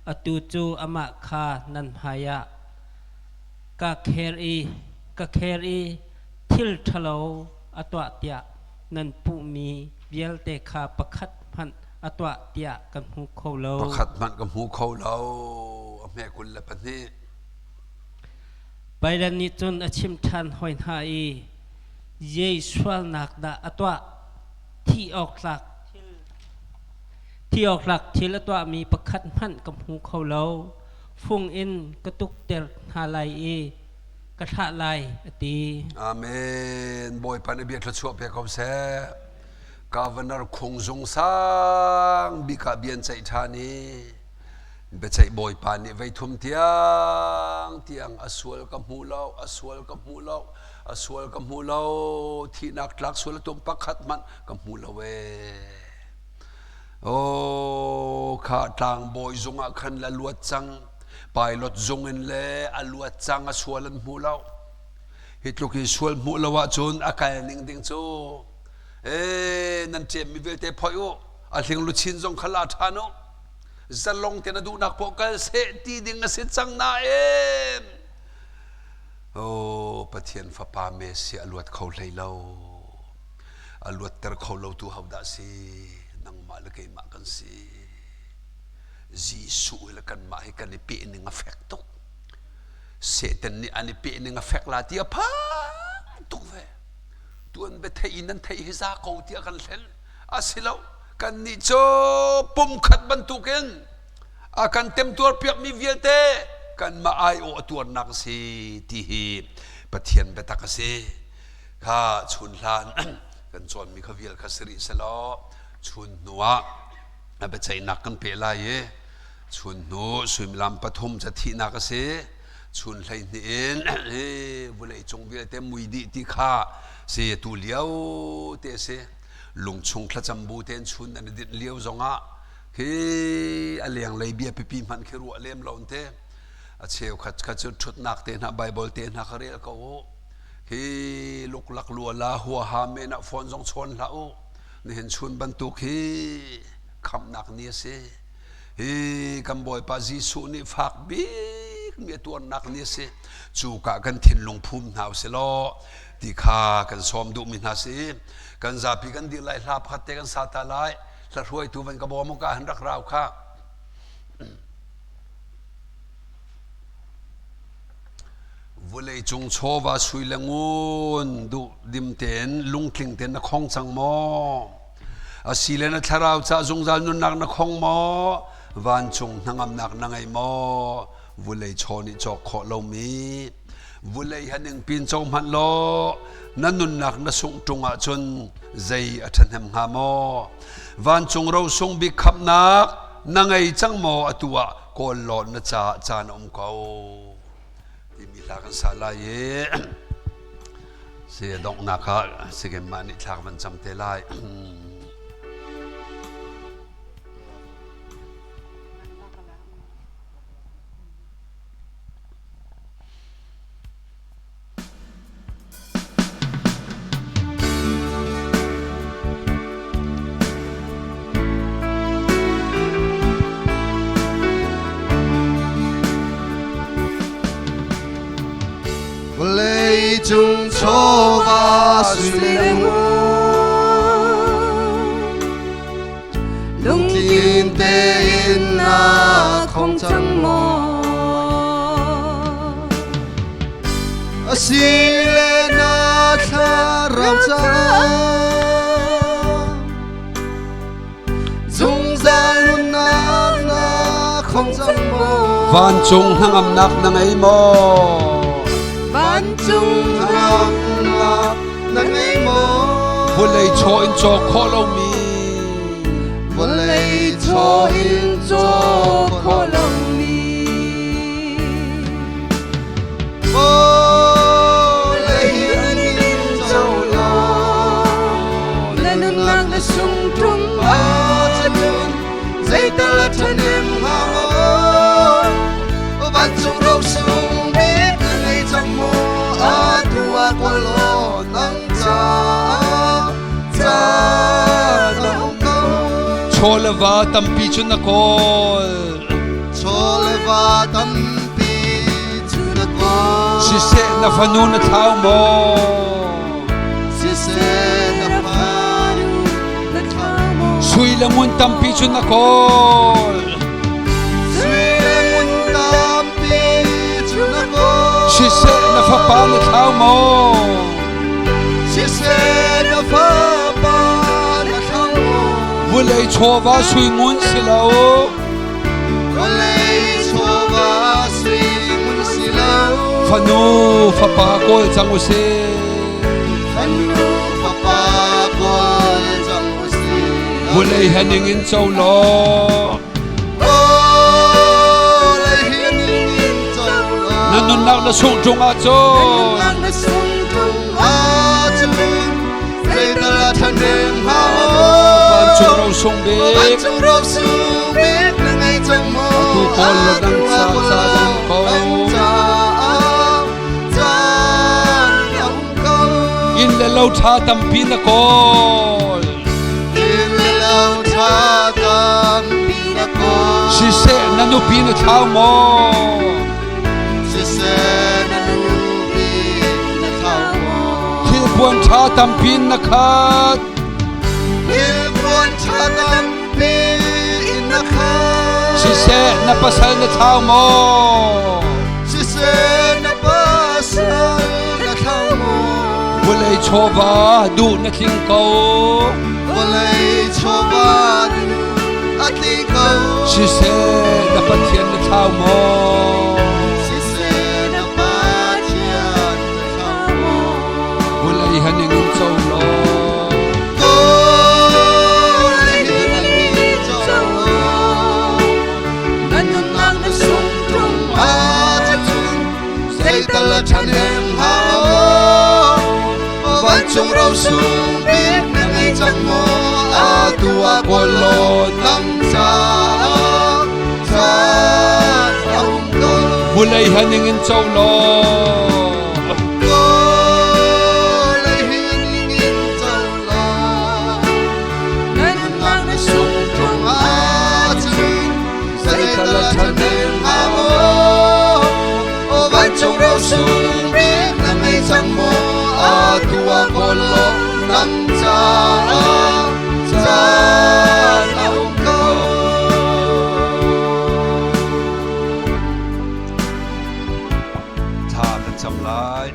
อตูจูอมะคานันหายะกะเครีทิลทะโลอตัวเตียนันปุมีเบียลเตคาประคัดพันอตัวเตียกันหูเขาโลประคัดมันกับหูเขาเราแม่คุณละปนี้ไปดันนี้จนอาชิมทันหอยหายเยสวลนักดาอตัวที่ออกหลักที่ละตัวมีประคัดพันกับหูเขาโลฟุงอินกระตุกเตลหาไลกระทะไลตีอาเมนบอยปันเบียดละชัวเปียกเขาเสกาวันนคงสงสางบิกาเบียนใจทานีเบใจบอยปันนี่ไว้ทุ่มเตียงอสวลกับหูเราที่นักลักสวลตุมปักขัดมันกับหูเราเวโอ้ข้าต่างบอยจงอาคันละลวดจังไปรถจงเงินเล่อลวดจังอสวลหูเราฮิตลูกฮิสวลหูเราว่าจนอาการนิ่งดิ่งจูนั่นเจ็บมีเวลเตพอยุอาทิงลุชินจงขลาทานุจะลงเตนดูนักพวกกันเสตีดิ่งสิจังนาโอ้ปะเทียนฟ้าป่าเมสีอลวดเขาเลยเราอลวดเตอร์เขาเราตัวเขาได้สินังมาลกมากันสิจีสูละกันมาให้กันนี่ปีนึงอเฟกตุเสตันนี่อันนี้ปีนึงอเฟกลาที่พังตุกเวตัวนั้นไปเที่ยนั้นเที่ยฮิซาเขาที่กันเล่นอาศิลากันนี่โจปุ่มขัดบรรทุกเองอากันเต็มตัวเปียกมีเวียเตกันมาไอโอตัวนักสิที่ปะเทียนไปตักสิข้าชุนลานกันจวนมีขวิลขสริสลอชุนนัวไปใจนักกันเปล่าเยชุนนัวสุมลำปฐมจะที่นักสิชุนเลยนี่บุเลยจงเวียเตมุยดีที่ข้าเสียตูเลี้ยวเตะเสลุงชงขจำบูเตนชุนอันนี้เลี้ยวจงอ่ะคืออะไรอย่างไรเบียปีมันคือรัวเลี้ยมเราเตะเชี่ยวขัดจุดชุดนักเตนะไบเบิลเตนะเขาเรียกเขาคือลูกหลักลัวลาหัวหามเมนะฟอนจงชนละโอ้นี่เห็นชุนบรรทุกคือคำหนักนี้เสียคำบ่อยปาจิสุนี่ฝากบิ๊กมีตัวนักนี้เสียจูกะกันถิ่นลงพุ่มหนาวเสียล้อที่ข้ากันซ้อมดูมินาสีกันจับพี่กันดีไล่ลาพัดเตกันสาตาไล่ละรวยตัวมันกระบอกมุกาหันรักเราข้าวุเลยจงโชว่าสุยละงูนดูดิมเตนลุงคลิงเตนนักของจังมออาศิเลนัทราวจ้าจงจานุนักนักของมอวันจงนังอำนักนังไอมอวุเลยชนิจอกขอเรามีวุเลยหันยังปีนจงมันโลนั่นนุนักนักสงจงอาจนใจอัฐนำหามอวันจงเราทรงบิขับนักนังไอจังมออตัวกอลลอนนะจ้าจานอมเขาที่มีหลักสาลายเสียดอกนักฮะเสียมันนี่หลักมันจำเตลายจงโชว่าสุเลมูลุงทินเตอินนาของจังมออาศิเลนาคาเราจ้าจงใจนุนักนาของจังมอวันจงหังอำนักนังไอมอวันจงรำลานังไอโมวันเลยโชอินโจขอเรามีวันเลยโชอินโจข thân em hao van chung rau sung biết ngày trong mô a tua qua lo nắng cha nắng câu cho là va tâm pi chun na call cho lệ va tâm pi chun na call si se na phanu na thao mo si se na phanu na thao mo sui la mun tâm pi chun na call si se na fa pa na thao mo si se na fa pa na thao mo vô lấy cho va sui ngun si lao vô lấy cho va sui ngun si lao phanu fa pa call chang u se phanu fa pa call chang u se vô lấy haning in châu lo nanun nak na sung trung a cho Hãy subscribe cho kênh Ghiền Mì Gõ ban chung rau sung be tu call lo dang sa dang ko in le lo tha tam pi na call si se na nu pi na thao mo thil buan tha tam pi na khat si se na pasal na thao mo vô lấy cho va du na thing câu si se na pa thian na thao mo vô lấy haning in châu lo thân em hao van chung rau sung biết ngày chẳng mô a tua qua lo nắng cha ông câu vô lấy haning in châu lo lấy hiên in châu lo nên mang để sung trong a chinh dây ta là thân em hao van chung rau sung biết ngày chẳng mô a tua qua lo nắng cha ông câu tha kan cham lai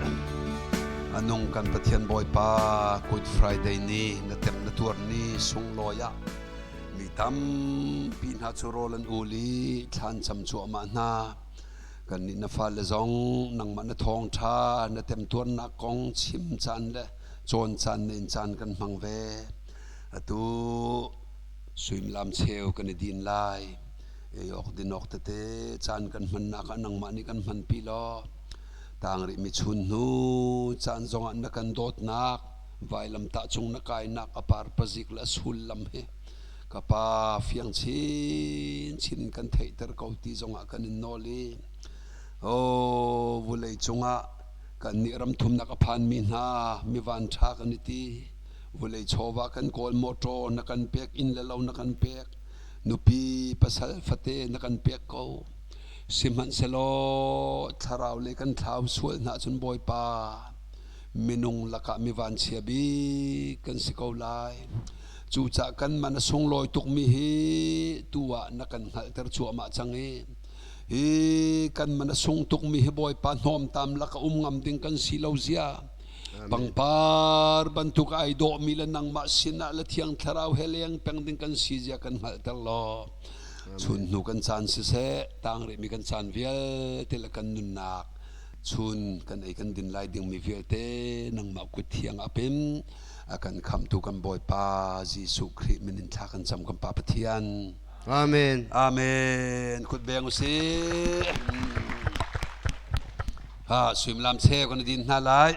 anung kan pathian boy pa good friday ni na tem na tur ni sung loya mi tam pin ha churolan uli than cham chu ma na kan ni na fa le zong nang ma na thong tha na tem tuan na kong chim chan le chon chan nen chan kan mang ve atu suim lam cheu kan din lai e ok dinok te chan kan man na ka nang ma ni kan man pi lo tang ri mi chun nu chan zong an na kan dot nak vai lam ta chung na kai nak apar pazik la sul lam he kapa fiang chin kan thei ter ko ti zong a kan in noli vô lấy chunga kan ni ram thum na ka phan mi na mi van tha kan ti vô lấy chowa kan kol moto na kan pek in le lo na kan pek nupi pasal fate na kan pek ko siman selo tharau le kan thau sual na chun boy pa minung laka mi van chia bi kan sikau lai chu cha kan man sung loi tuk mi hi tuwa na kan hal ter chu ma changi kan man sung tuk mi hi boy pa nom tam laka ngam ding kan silau zia pangpar bantuk ai do milan nang ma sina la thiang tharau heleng peng ding kan si zia kan hal ter lo chun nu kan chan si se tang re mi kan chan vial tel kan nun nak chun kan ai kan din lai ding mi vial te nang ma ku thiang apem akan kham tu kan boy pa Jesu Khrih minin tha kan cham kan pa pathian Amen. Amen. Kut beng usi. Ha, swim lam che kan din na lai.